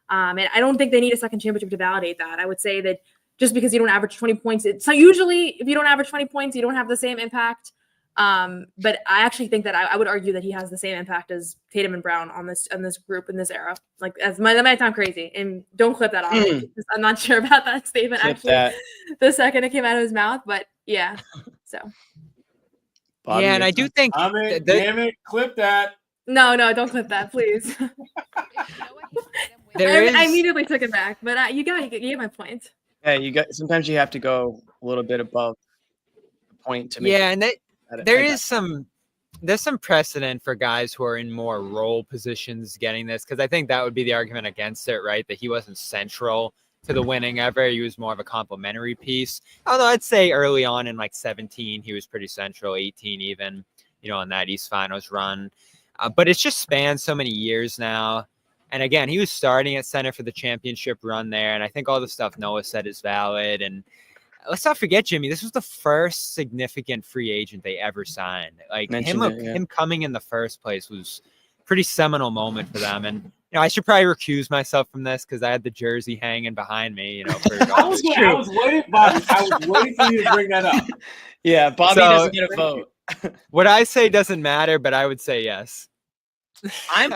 And I don't think they need a second championship to validate that. I would say that just because you don't average 20 points, so usually if you don't average 20 points, you don't have the same impact. But I actually think that I would argue that he has the same impact as Tatum and Brown on this group in this era. Like that might sound crazy, and don't clip that off. I'm not sure about that statement the second it came out of his mouth, but yeah. So Bobby, yeah, and I do think damn it, clip that. No, don't clip that, please. I immediately took it back, but you get my point. Yeah, sometimes you have to go a little bit above the point to make. Yeah, and there's some precedent for guys who are in more role positions getting this, because I think that would be the argument against it, right? That he wasn't central to the winning ever. He was more of a complementary piece. Although I'd say early on in like 17, he was pretty central, 18 even, on that East Finals run. But it's just spanned so many years now. And again, he was starting at center for the championship run there. And I think all the stuff Noah said is valid. And let's not forget, Jimmy, this was the first significant free agent they ever signed. Like him coming in the first place was a pretty seminal moment for them. And I should probably recuse myself from this because I had the jersey hanging behind me. For I was waiting, Bobby. I was waiting for you to bring that up. Yeah, Bobby doesn't get a vote. What I say doesn't matter, but I would say yes. I'm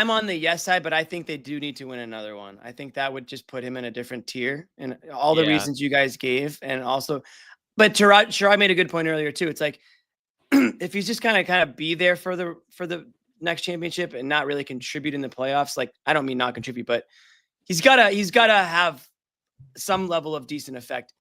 on the yes side, but I think they do need to win another one. I think that would just put him in a different tier, and all the reasons you guys gave, and also, but Sherrod made a good point earlier too. It's like if he's just kind of be there for the next championship and not really contribute in the playoffs. Like, I don't mean not contribute, but he's gotta have some level of decent effect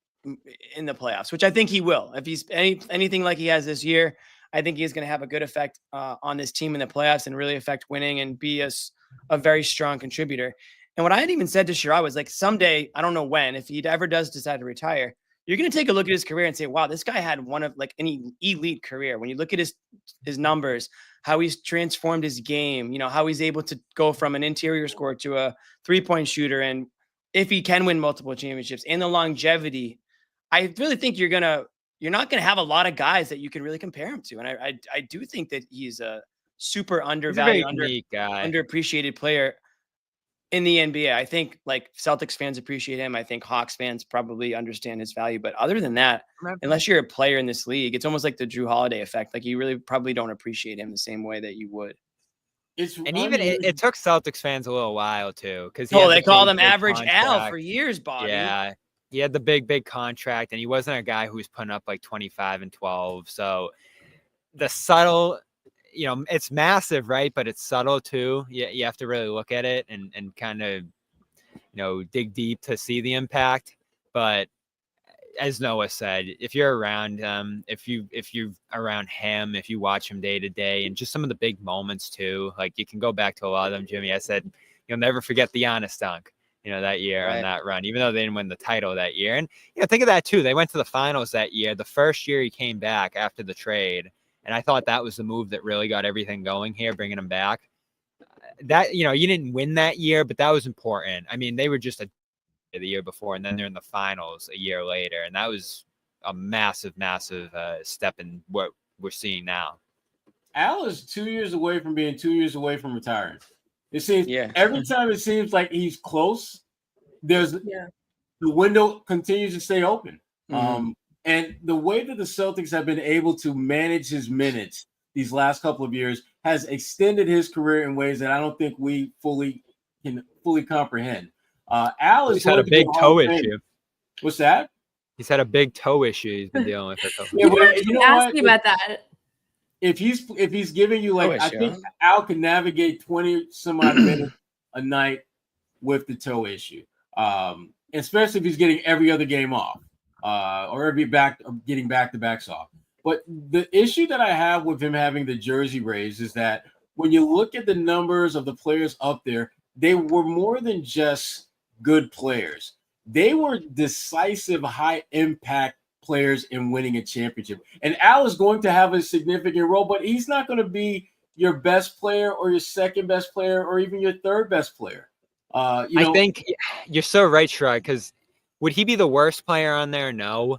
in the playoffs, which I think he will. If he's anything like he has this year, I think he's going to have a good effect on this team in the playoffs and really affect winning and be a very strong contributor. And what I had even said to Sherrod was like, someday, I don't know when, if he ever does decide to retire, you're going to take a look at his career and say, wow, this guy had one of like an elite career. When you look at his numbers, how he's transformed his game, how he's able to go from an interior scorer to a 3-point shooter. And if he can win multiple championships and the longevity, I really think you're not going to have a lot of guys that you can really compare him to. And I do think that he's a super undervalued, underappreciated player in the NBA. I think like Celtics fans appreciate him. I think Hawks fans probably understand his value. But other than that, unless you're a player in this league, it's almost like the Drew Holiday effect. Like you really probably don't appreciate him the same way that you would. It took Celtics fans a little while too, because they called him Average Al for years, Bobby. Yeah, he had the big contract, and he wasn't a guy who was putting up like 25 and 12. So the subtle, it's massive, right? But it's subtle too. You have to really look at it and kind of, dig deep to see the impact. But as Noah said, if you're around him, if you're around him, if you watch him day to day, and just some of the big moments too, like you can go back to a lot of them. Jimmy, I said, you'll never forget the Giannis dunk, that year on that run, even though they didn't win the title that year. And think of that too. They went to the finals that year. The first year he came back after the trade. And I thought that was the move that really got everything going here, bringing him back. That, you didn't win that year, but that was important. I mean, they were just the year before, and then they're in the finals a year later. And that was a massive, massive step in what we're seeing now. Al is 2 years away from being 2 years away from retiring. It seems every time it seems like he's close, the window continues to stay open. Mm-hmm. And the way that the Celtics have been able to manage his minutes these last couple of years has extended his career in ways that I don't think we can fully comprehend. Al has had a big toe issue. What's that? He's had a big toe issue he's been dealing with for a couple you know ask me about that. If he's giving you I think Al can navigate 20 some odd minutes a night with the toe issue, especially if he's getting every other game off. Or getting back-to-backs off. But the issue that I have with him having the jersey raised is that when you look at the numbers of the players up there, they were more than just good players. They were decisive, high-impact players in winning a championship. And Al is going to have a significant role, but he's not going to be your best player or your second best player or even your third best player. I think you're so right, Sherrod, because would he be the worst player on there? No.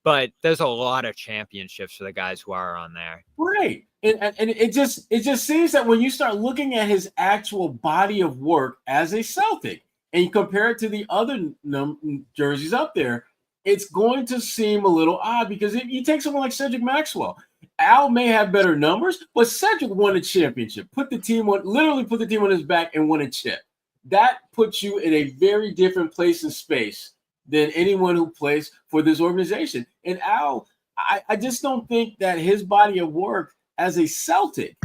But there's a lot of championships for the guys who are on there. Right. And it just seems that when you start looking at his actual body of work as a Celtic and you compare it to the other jerseys up there, it's going to seem a little odd because if you take someone like Cedric Maxwell, Al may have better numbers, but Cedric won a championship, put the team on his back and won a chip. That puts you in a very different place and space than anyone who plays for this organization. And Al, I just don't think that his body of work as a Celtic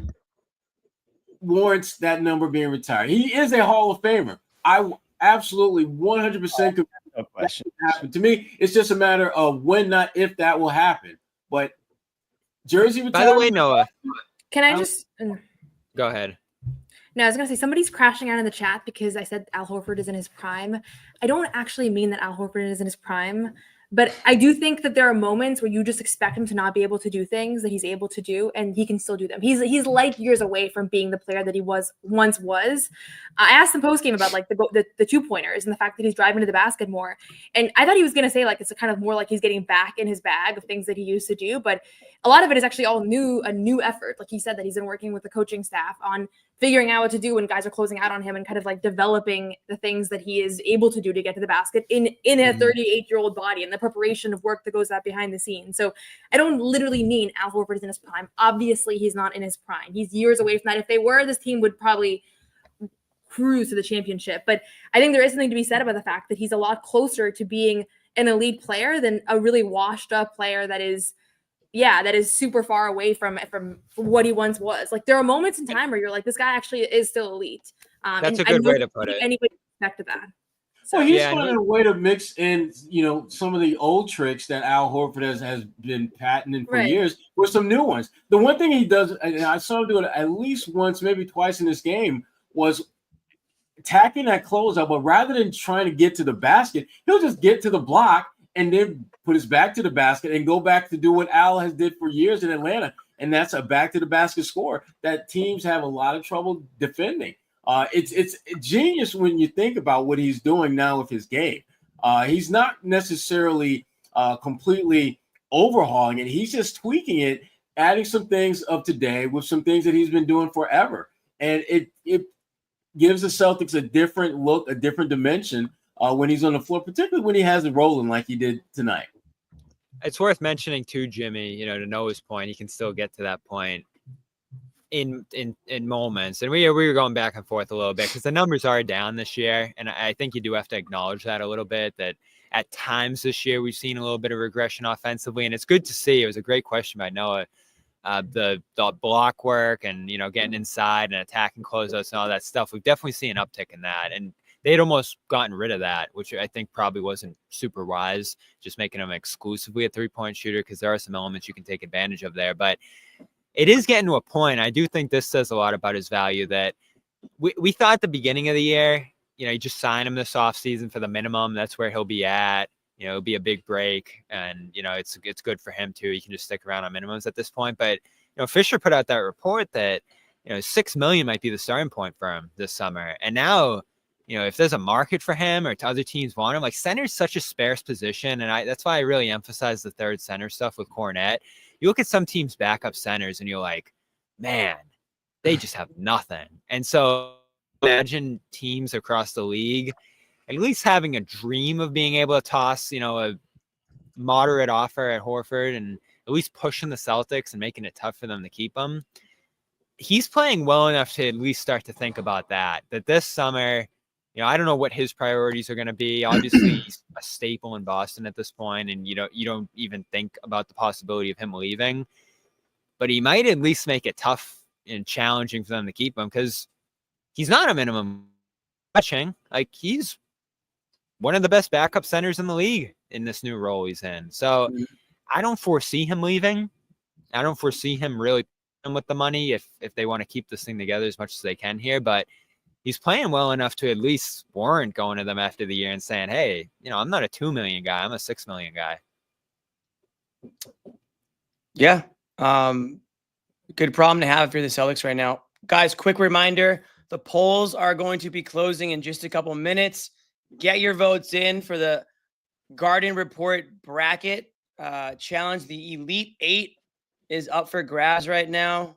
warrants that number being retired. He is a Hall of Famer. I absolutely 100% could happen. To me, it's just a matter of when, not if, that will happen. But jersey retirement. By the way, Noah, can I just go ahead? No, I was going to say somebody's crashing out in the chat because I said Al Horford is in his prime. I don't actually mean that Al Horford is in his prime, but I do think that there are moments where you just expect him to not be able to do things that he's able to do, and he can still do them. He's light years away from being the player that he once was. I asked him post game about like the 2-pointers and the fact that he's driving to the basket more, and I thought he was going to say like it's a kind of more like he's getting back in his bag of things that he used to do, but a lot of it is actually all a new effort. Like he said that he's been working with the coaching staff on figuring out what to do when guys are closing out on him and kind of like developing the things that he is able to do to get to the basket in a 38-year-old body and the preparation of work that goes out behind the scenes. So I don't literally mean Al Horford is in his prime. Obviously, he's not in his prime. He's years away from that. If they were, this team would probably cruise to the championship. But I think there is something to be said about the fact that he's a lot closer to being an elite player than a really washed up player that is super far away from what he once was. Like there are moments in time where you're like, this guy actually is still elite. That's a good way to put it. Anybody expected that. So he's finding a way to mix in, some of the old tricks that Al Horford has been patenting for years with some new ones. The one thing he does, and I saw him do it at least once, maybe twice in this game, was attacking that closeout, but rather than trying to get to the basket, he'll just get to the block and then put his back to the basket and go back to do what Al has did for years in Atlanta. And that's a back to the basket score that teams have a lot of trouble defending. It's genius when you think about what he's doing now with his game. He's not necessarily completely overhauling it. He's just tweaking it, adding some things of today with some things that he's been doing forever. And it gives the Celtics a different look, a different dimension when he's on the floor, particularly when he has it rolling like he did tonight. It's worth mentioning too, Jimmy, to Noah's point, he can still get to that point in moments. And we were going back and forth a little bit because the numbers are down this year. And I think you do have to acknowledge that a little bit, that at times this year we've seen a little bit of regression offensively. And it's good to see. It was a great question by Noah. The block work and, getting inside and attacking closeouts and all that stuff. We've definitely seen an uptick in that. And they'd almost gotten rid of that, which I think probably wasn't super wise, just making him exclusively a three-point shooter, because there are some elements you can take advantage of there. But it is getting to a point. I do think this says a lot about his value, that we thought at the beginning of the year, you just sign him this offseason for the minimum. That's where he'll be at. It'll be a big break, and, it's good for him too. He can just stick around on minimums at this point. But, Fisher put out that report that, $6 million might be the starting point for him this summer. And now, if there's a market for him or other teams want him, like center is such a sparse position. And that's why I really emphasize the third center stuff with Cornette. You look at some teams' backup centers and you're like, man, they just have nothing. And so imagine teams across the league at least having a dream of being able to toss, a moderate offer at Horford and at least pushing the Celtics and making it tough for them to keep him. He's playing well enough to at least start to think about that this summer, I don't know what his priorities are going to be. Obviously, he's a staple in Boston at this point, and you don't even think about the possibility of him leaving. But he might at least make it tough and challenging for them to keep him, because he's not a minimum touching. Like, he's one of the best backup centers in the league in this new role he's in. So I don't foresee him leaving. I don't foresee him really with the money if they want to keep this thing together as much as they can here. But he's playing well enough to at least warrant going to them after the year and saying, hey, I'm not a $2 million guy. I'm a $6 million guy. Yeah. Good problem to have if you're the Celtics right now. Guys, quick reminder, the polls are going to be closing in just a couple minutes. Get your votes in for the Garden Report bracket challenge. The Elite 8 is up for grabs right now.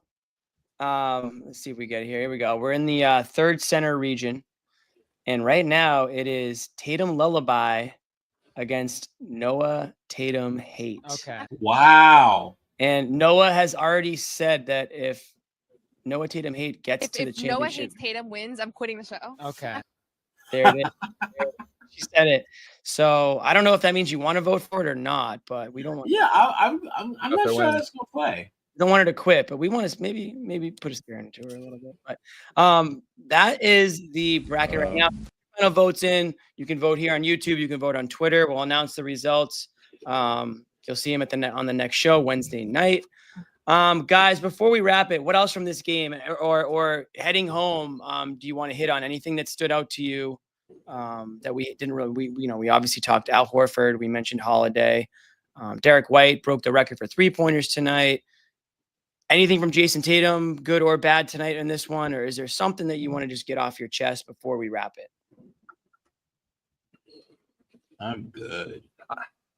Let's see if we get here. Here we go. We're in the third center region. And right now it is Tatum Lullaby against Noa Tatum Hate. Okay. Wow. And Noah has already said that if Noa Tatum Hate gets to the If Noah championship. Hates Tatum wins, I'm quitting the show. Okay. There it is. She said it. So I don't know if that means you want to vote for it or not, but we don't want. Yeah, I'm not sure that's gonna play. Don't want her to quit, but we want to maybe put a scare into her a little bit. But that is the bracket right now. Final votes in. You can vote here on YouTube. You can vote on Twitter. We'll announce the results. You'll see them on the next show Wednesday night. Guys, before we wrap it, what else from this game or heading home do you want to hit on? Anything that stood out to you that we didn't really? We obviously talked Al Horford. We mentioned Holiday. Derek White broke the record for 3-pointers tonight. Anything from Jayson Tatum, good or bad tonight in this one? Or is there something that you want to just get off your chest before we wrap it? I'm good.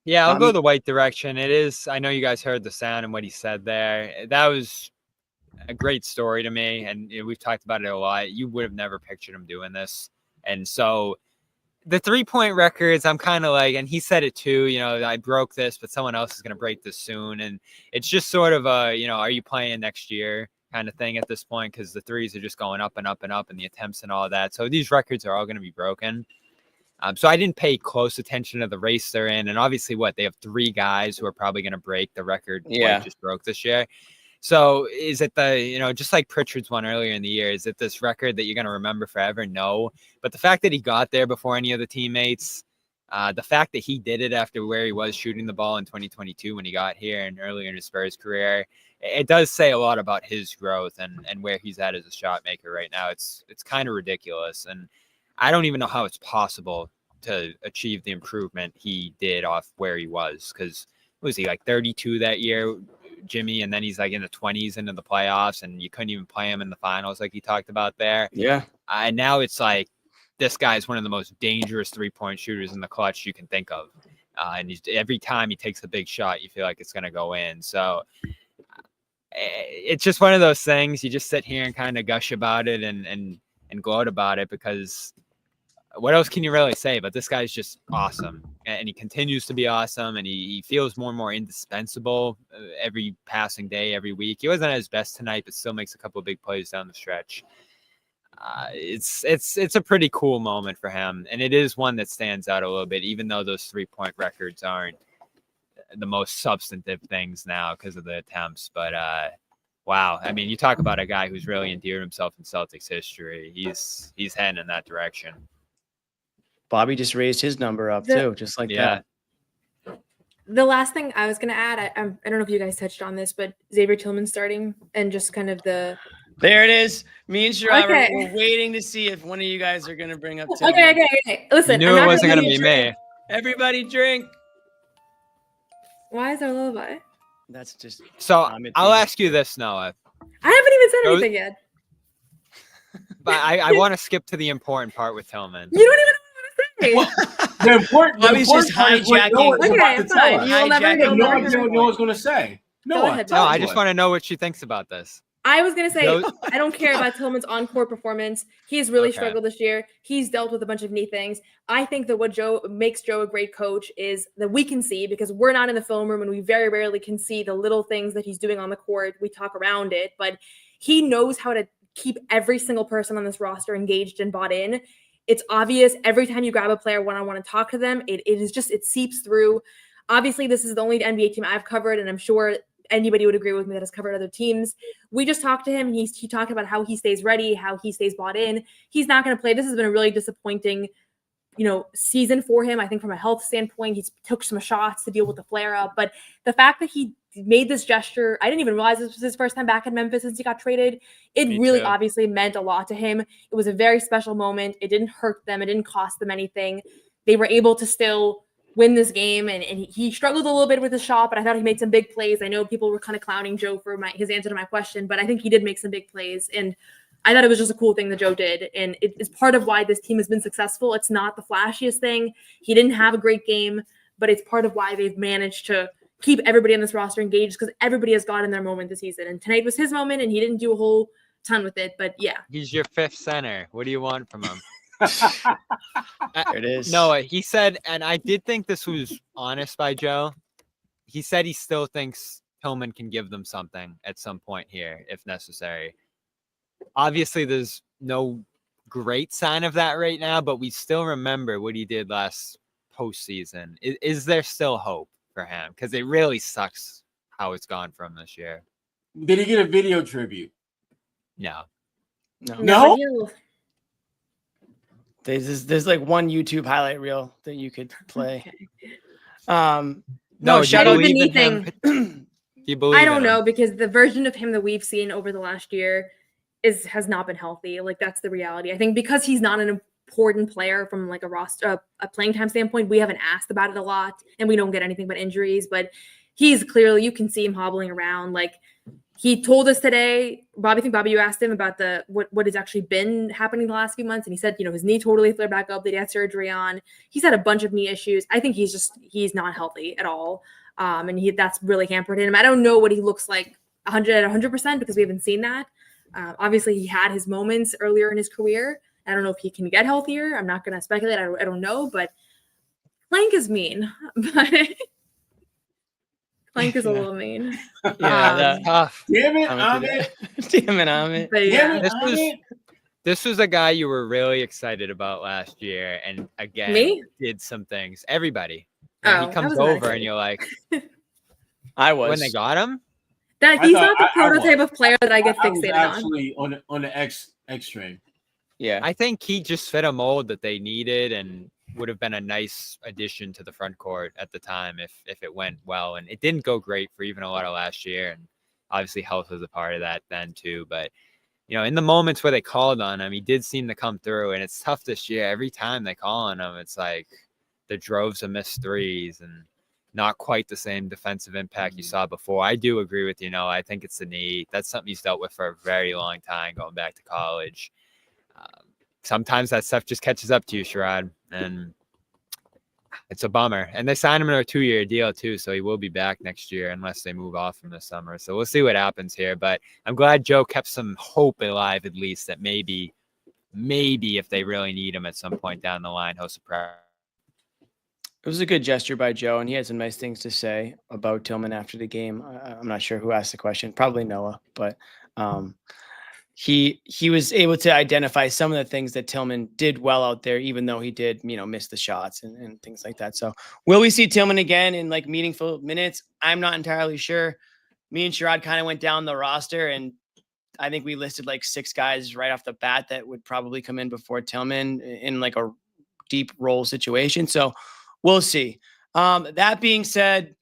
Yeah, I'll go the White direction. It is. I know you guys heard the sound and what he said there. That was a great story to me, and we've talked about it a lot. You would have never pictured him doing this, and so the 3-point records, I'm kind of like, and he said it too. I broke this, but someone else is going to break this soon, and it's just sort of a, are you playing next year kind of thing at this point, because the threes are just going up and up and up, and the attempts and all that. So these records are all going to be broken. So I didn't pay close attention to the race they're in, and obviously they have 3 guys who are probably going to break the record White just broke this year. So is it just like Pritchard's one earlier in the year, is it this record that you're going to remember forever? No. But the fact that he got there before any of the teammates, the fact that he did it after where he was shooting the ball in 2022 when he got here and earlier in his Spurs career, it does say a lot about his growth and where he's at as a shot maker right now. It's kind of ridiculous. And I don't even know how it's possible to achieve the improvement he did off where he was. Because was he like 32 that year, Jimmy, and then he's like in the 20s into the playoffs, and you couldn't even play him in the finals like he talked about there. Yeah. And now it's like this guy is one of the most dangerous 3-point shooters in the clutch you can think of. And every time he takes a big shot, you feel like it's going to go in. So it's just one of those things. You just sit here and kind of gush about it and gloat about it, because what else can you really say? But this guy's just awesome, and he continues to be awesome, and he feels more and more indispensable every passing day, every week. He wasn't at his best tonight, but still makes a couple of big plays down the stretch. It's a pretty cool moment for him, and it is one that stands out a little bit, even though those 3-point records aren't the most substantive things now because of the attempts. But wow, I mean, you talk about a guy who's really endeared himself in Celtics history. He's heading in that direction. Bobby just raised his number up too, just like that. The last thing I was going to add, I don't know if you guys touched on this, but Xavier Tillman starting and just kind of There it is. Me and Sherrod we're waiting to see if one of you guys are going to bring up Tillman. Okay. Listen, you knew it wasn't going to be me. Everybody drink. Why is there a lullaby? That's just so. I'll ask you this, Noah. I haven't even said anything yet. But I want to skip to the important part with Tillman. You don't even know what I'm saying. The important part is what hijacking. Noah's about to tell us. You'll never know No idea what Noah's going to say. Noah, no, I just want to know what she thinks about this. I was going to say, I don't care about Tillman's on-court performance. He's really struggled this year. He's dealt with a bunch of knee things. I think that what makes Joe a great coach is that we can see, because we're not in the film room and we very rarely can see the little things that he's doing on the court. We talk around it, but he knows how to keep every single person on this roster engaged and bought in. It's obvious every time you grab a player one-on-one and talk to them, it seeps through. Obviously, this is the only NBA team I've covered, and I'm sure anybody would agree with me that has covered other teams. We just talked to him, and he talked about how he stays ready, how he stays bought in. He's not going to play. This has been a really disappointing, season for him. I think from a health standpoint, he's took some shots to deal with the flare-up, but the fact that he made this gesture, I didn't even realize this was his first time back in Memphis since he got traded. It really obviously meant a lot to him. It was a very special moment. It didn't hurt them. It didn't cost them anything. They were able to still win this game, and he struggled a little bit with his shot, but I thought he made some big plays. I know people were kind of clowning Joe for his answer to my question, but I think he did make some big plays, and I thought it was just a cool thing that Joe did, and it is part of why this team has been successful. It's not the flashiest thing. He didn't have a great game, but it's part of why they've managed to keep everybody on this roster engaged, because everybody has gotten their moment this season. And tonight was his moment, and he didn't do a whole ton with it. But yeah. He's your 5th center. What do you want from him? There it is. No, he said, and I did think this was honest by Joe. He said he still thinks Tillman can give them something at some point here, if necessary. Obviously, there's no great sign of that right now, but we still remember what he did last postseason. Is there still hope for him? Because it really sucks how it's gone from this year. Did he get a video tribute? No. There's like one YouTube highlight reel that you could play. Okay. No, shout out. You believe I don't know, because the version of him that we've seen over the last year has not been healthy. Like, that's the reality. I think because he's not an important player from like a roster, a playing time standpoint, we haven't asked about it a lot, and we don't get anything but injuries. But he's clearly, you can see him hobbling around. Like, he told us today, Bobby, you asked him about what has actually been happening the last few months. And he said, his knee totally flared back up that he had surgery on. He's had a bunch of knee issues. I think he's not healthy at all. And that's really hampered him. I don't know what he looks like 100% because we haven't seen that. Obviously he had his moments earlier in his career. I don't know if he can get healthier. I'm not going to speculate. I don't know, but Clank is mean, but Clank is a little mean. Yeah, tough. Damn it, Amit. Damn it, Amit. But yeah. This was a guy you were really excited about last year, and again, Me? did some things. Everybody. Oh, he comes over, and you're like, I was when they got him. That he's not the prototype of player that I get I was fixated actually on the X train. Yeah, I think he just fit a mold that they needed, and would have been a nice addition to the front court at the time if it went well. And it didn't go great for even a lot of last year, and obviously health was a part of that then too. But in the moments where they called on him, he did seem to come through. And it's tough this year. Every time they call on him, it's like the droves of missed threes and not quite the same defensive impact you saw before. I do agree with you. I think it's the knee. That's something he's dealt with for a very long time, going back to college. Sometimes that stuff just catches up to you, Sherrod, and it's a bummer. And they signed him in a 2-year deal too, so he will be back next year unless they move off him this summer. So we'll see what happens here. But I'm glad Joe kept some hope alive, at least, that maybe if they really need him at some point down the line, he'll surprise. It was a good gesture by Joe, and he had some nice things to say about Tillman after the game. I'm not sure who asked the question, probably Noah, but he was able to identify some of the things that Tillman did well out there, even though he did, miss the shots and things like that. So will we see Tillman again in like meaningful minutes? I'm not entirely sure. Me and Sherrod kind of went down the roster, and I think we listed like 6 guys right off the bat that would probably come in before Tillman in like a deep role situation. So we'll see. That being said,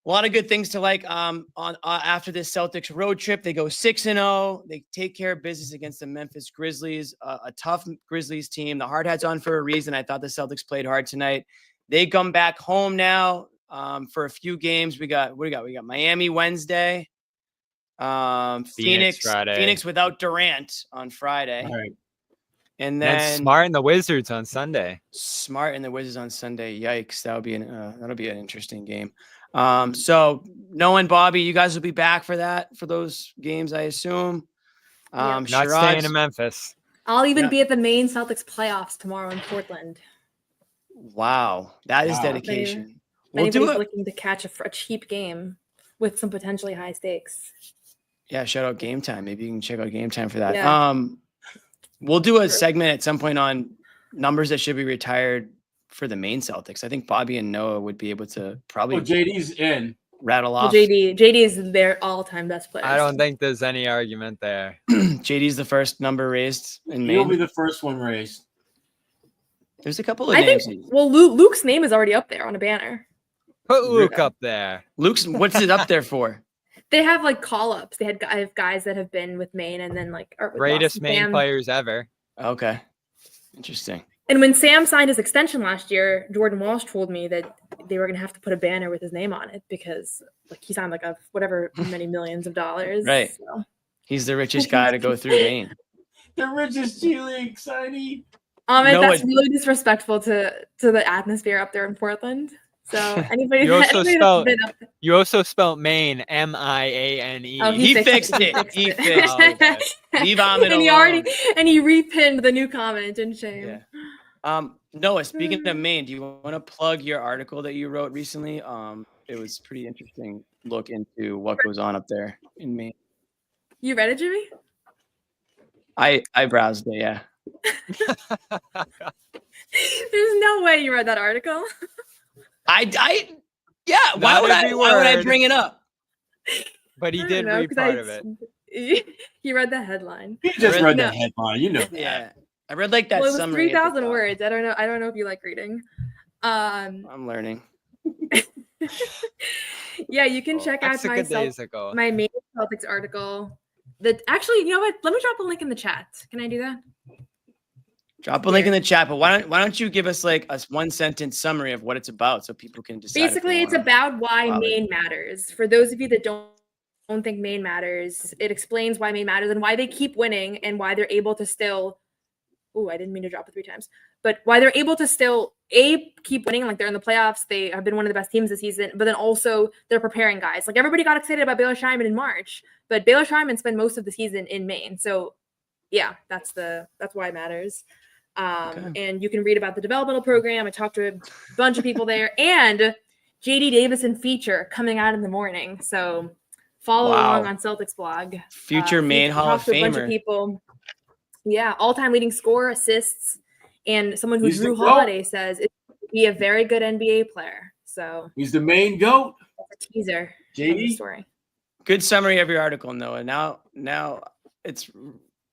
a lot of good things to like after this Celtics road trip. They go 6-0. They take care of business against the Memphis Grizzlies, a tough Grizzlies team. The hard hat's on for a reason. I thought the Celtics played hard tonight. They come back home now for a few games. We got Miami Wednesday, Phoenix Friday. Phoenix without Durant on Friday. All right. And then Smart and the Wizards on Sunday. Smart and the Wizards on Sunday. Yikes. That'll be an interesting game. So Noah and Bobby, you guys will be back for those games, I assume. Not staying in Memphis. I'll even be at the main Celtics playoffs tomorrow in Portland. Wow. That is dedication. If anybody's looking to catch a cheap game with some potentially high stakes. Yeah. Shout out Game Time. Maybe you can check out Game Time for that. Yeah. We'll do a segment at some point on numbers that should be retired for the main Celtics. I think Bobby and Noah would be able to probably JD's in. Rattle off. JD is their all-time best player. I don't think there's any argument there. JD's the first number raised in Maine. He'll be the first one raised. There's a couple of names. Luke's name is already up there on a banner. Put Luke up there. Luke's, what's it up there for? They have like call-ups. They had guys that have been with Maine and then like greatest Maine players ever. Okay. Interesting. And when Sam signed his extension last year, Jordan Walsh told me that they were going to have to put a banner with his name on it because like he signed like whatever many millions of dollars. Right. So. He's the richest guy to go through Maine. The richest G League signing. That's really disrespectful to the atmosphere up there in Portland. So anybody you also spelled Maine M-I-A-N-E. Oh, he fixed it. He fixed it. Leave Amit alone. He repinned the new comment in shame. Yeah. Noah, speaking of Maine, do you want to plug your article that you wrote recently? It was pretty interesting look into what goes on up there in Maine. You read it, Jimmy? I browsed it, yeah. There's no way you read that article. Yeah. Why would I bring it up? But he did read part of it. He read the headline. He just read the headline, Yeah. I read like that. Well, it was summary 3,000 words. I don't know if you like reading. I'm learning. Yeah, you can check out my main Celtics article. Actually, you know what? Let me drop a link in the chat. Can I do that? Drop a link in the chat, but why don't you give us like a 1-sentence summary of what it's about so people can decide? Basically, it's about why Maine matters. For those of you that don't don't think Maine matters. It explains why Maine matters and why they keep winning and why they're able to still. Oh, I didn't mean to drop it 3 times. But why they're able to still keep winning, like they're in the playoffs. They have been one of the best teams this season. But then also they're preparing guys. Like everybody got excited about Baylor Scheinman in March, but Baylor Scheinman spent most of the season in Maine. So yeah, that's why it matters. And you can read about the developmental program. I talked to a bunch of people there, and JD Davison feature coming out in the morning. So follow along on Celtics blog. Future Maine Hall of Famer. A bunch of people. Yeah, all-time leading scorer, assists, and someone who Drew Holiday says is be a very good NBA player. So he's the main GOAT. That's a teaser. JD story. Good summary of your article, Noah. Now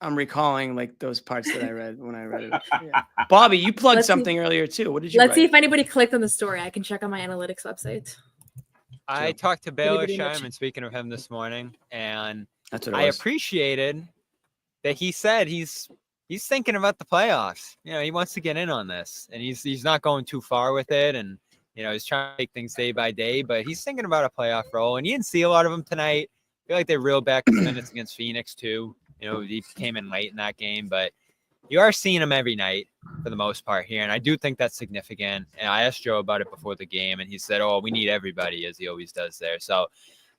I'm recalling like those parts that I read when I read it. Yeah. Bobby, you plugged something earlier too. What did you? Let's see if anybody clicked on the story. I can check on my analytics website. I talked to Baylor Scheinman, speaking of him this morning, and that's what I appreciated that he said he's thinking about the playoffs. You know, he wants to get in on this, and he's not going too far with it, and you know, he's trying to take things day by day, but he's thinking about a playoff role. And you didn't see a lot of them tonight. I feel like they reeled back the minutes against Phoenix too. You know, he came in late in that game, but you are seeing him every night for the most part here. And I do think that's significant. And I asked Joe about it before the game, and he said, oh, we need everybody, as he always does there. So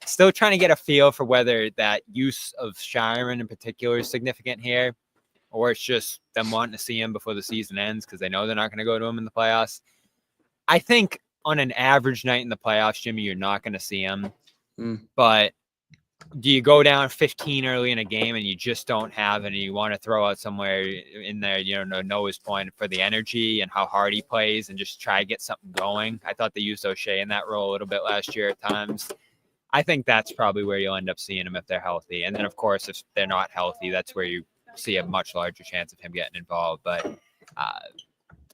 still trying to get a feel for whether that use of Shiren in particular is significant here, or it's just them wanting to see him before the season ends because they know they're not going to go to him in the playoffs. I think on an average night in the playoffs, Jimmy, you're not going to see him. But do you go down 15 early in a game and you just don't have any, you want to throw out somewhere in there, you know, Noah's point for the energy and how hard he plays and just try to get something going? I thought they used O'Shea in that role a little bit last year at times. I think that's probably where you'll end up seeing him if they're healthy. And then, of course, if they're not healthy, that's where you see a much larger chance of him getting involved. But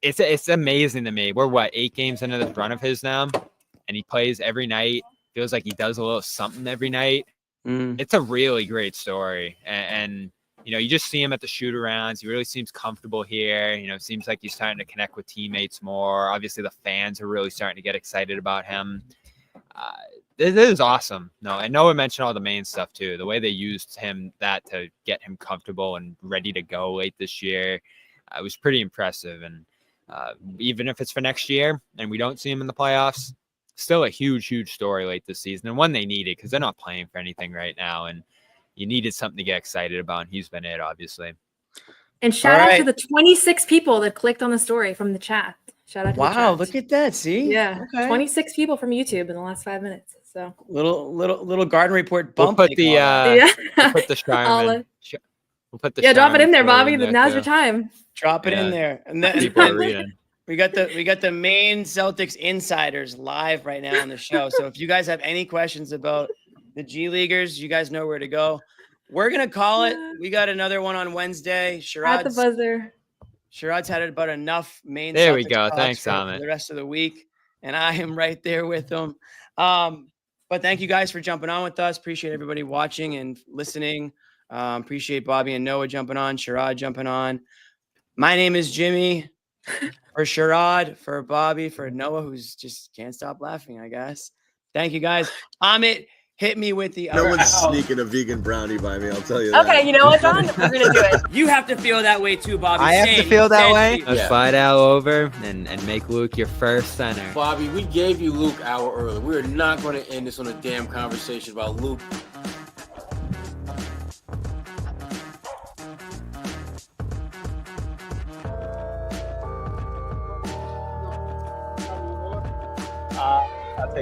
it's amazing to me. We're, 8 games into this run of his now, and he plays every night. Feels like he does a little something every night. It's a really great story. And, you know, you just see him at the shoot-arounds. He really seems comfortable here. You know, it seems like he's starting to connect with teammates more. Obviously, the fans are really starting to get excited about him. It is awesome. No, and Noah mentioned all the main stuff too. The way they used him, that to get him comfortable and ready to go late this year, it was pretty impressive. And even if it's for next year and we don't see him in the playoffs, still a huge story late this season, and one they needed because they're not playing for anything right now, and you needed something to get excited about, and he's been it, obviously. And shout out to the 26 people that clicked on the story from the chat. Shout out to the chat. Look at that. See? Yeah. Okay. 26 people from YouTube in the last 5 minutes. So little Garden Report bump. We'll put the we'll put the Shireman. We'll put the drop it in there, Bobby. Now's your time. Drop it in there. And then people are reading. We got the Maine Celtics insiders live right now on the show. So if you guys have any questions about the G Leaguers, you guys know where to go. We're gonna call it. We got another one on Wednesday. At the buzzer. Sherrod's had about enough Maine. There Celtics we go. Thanks, for Amit. the rest of the week, and I am right there with them. But thank you guys for jumping on with us. Appreciate everybody watching and listening. Appreciate Bobby and Noah jumping on, Sherrod jumping on. My name is Jimmy. For Sherrod, for Bobby, for Noah, who's just can't stop laughing, I guess. Thank you guys. Amit, hit me with the No one's sneaking a vegan brownie by me, I'll tell you that. Okay, you know what, John? We're going to do it. You have to feel that way too, Bobby. I have to feel that way. Let's slide Al over and make Luke your first center. Bobby, we gave you Luke hour early. We're not going to end this on a damn conversation about Luke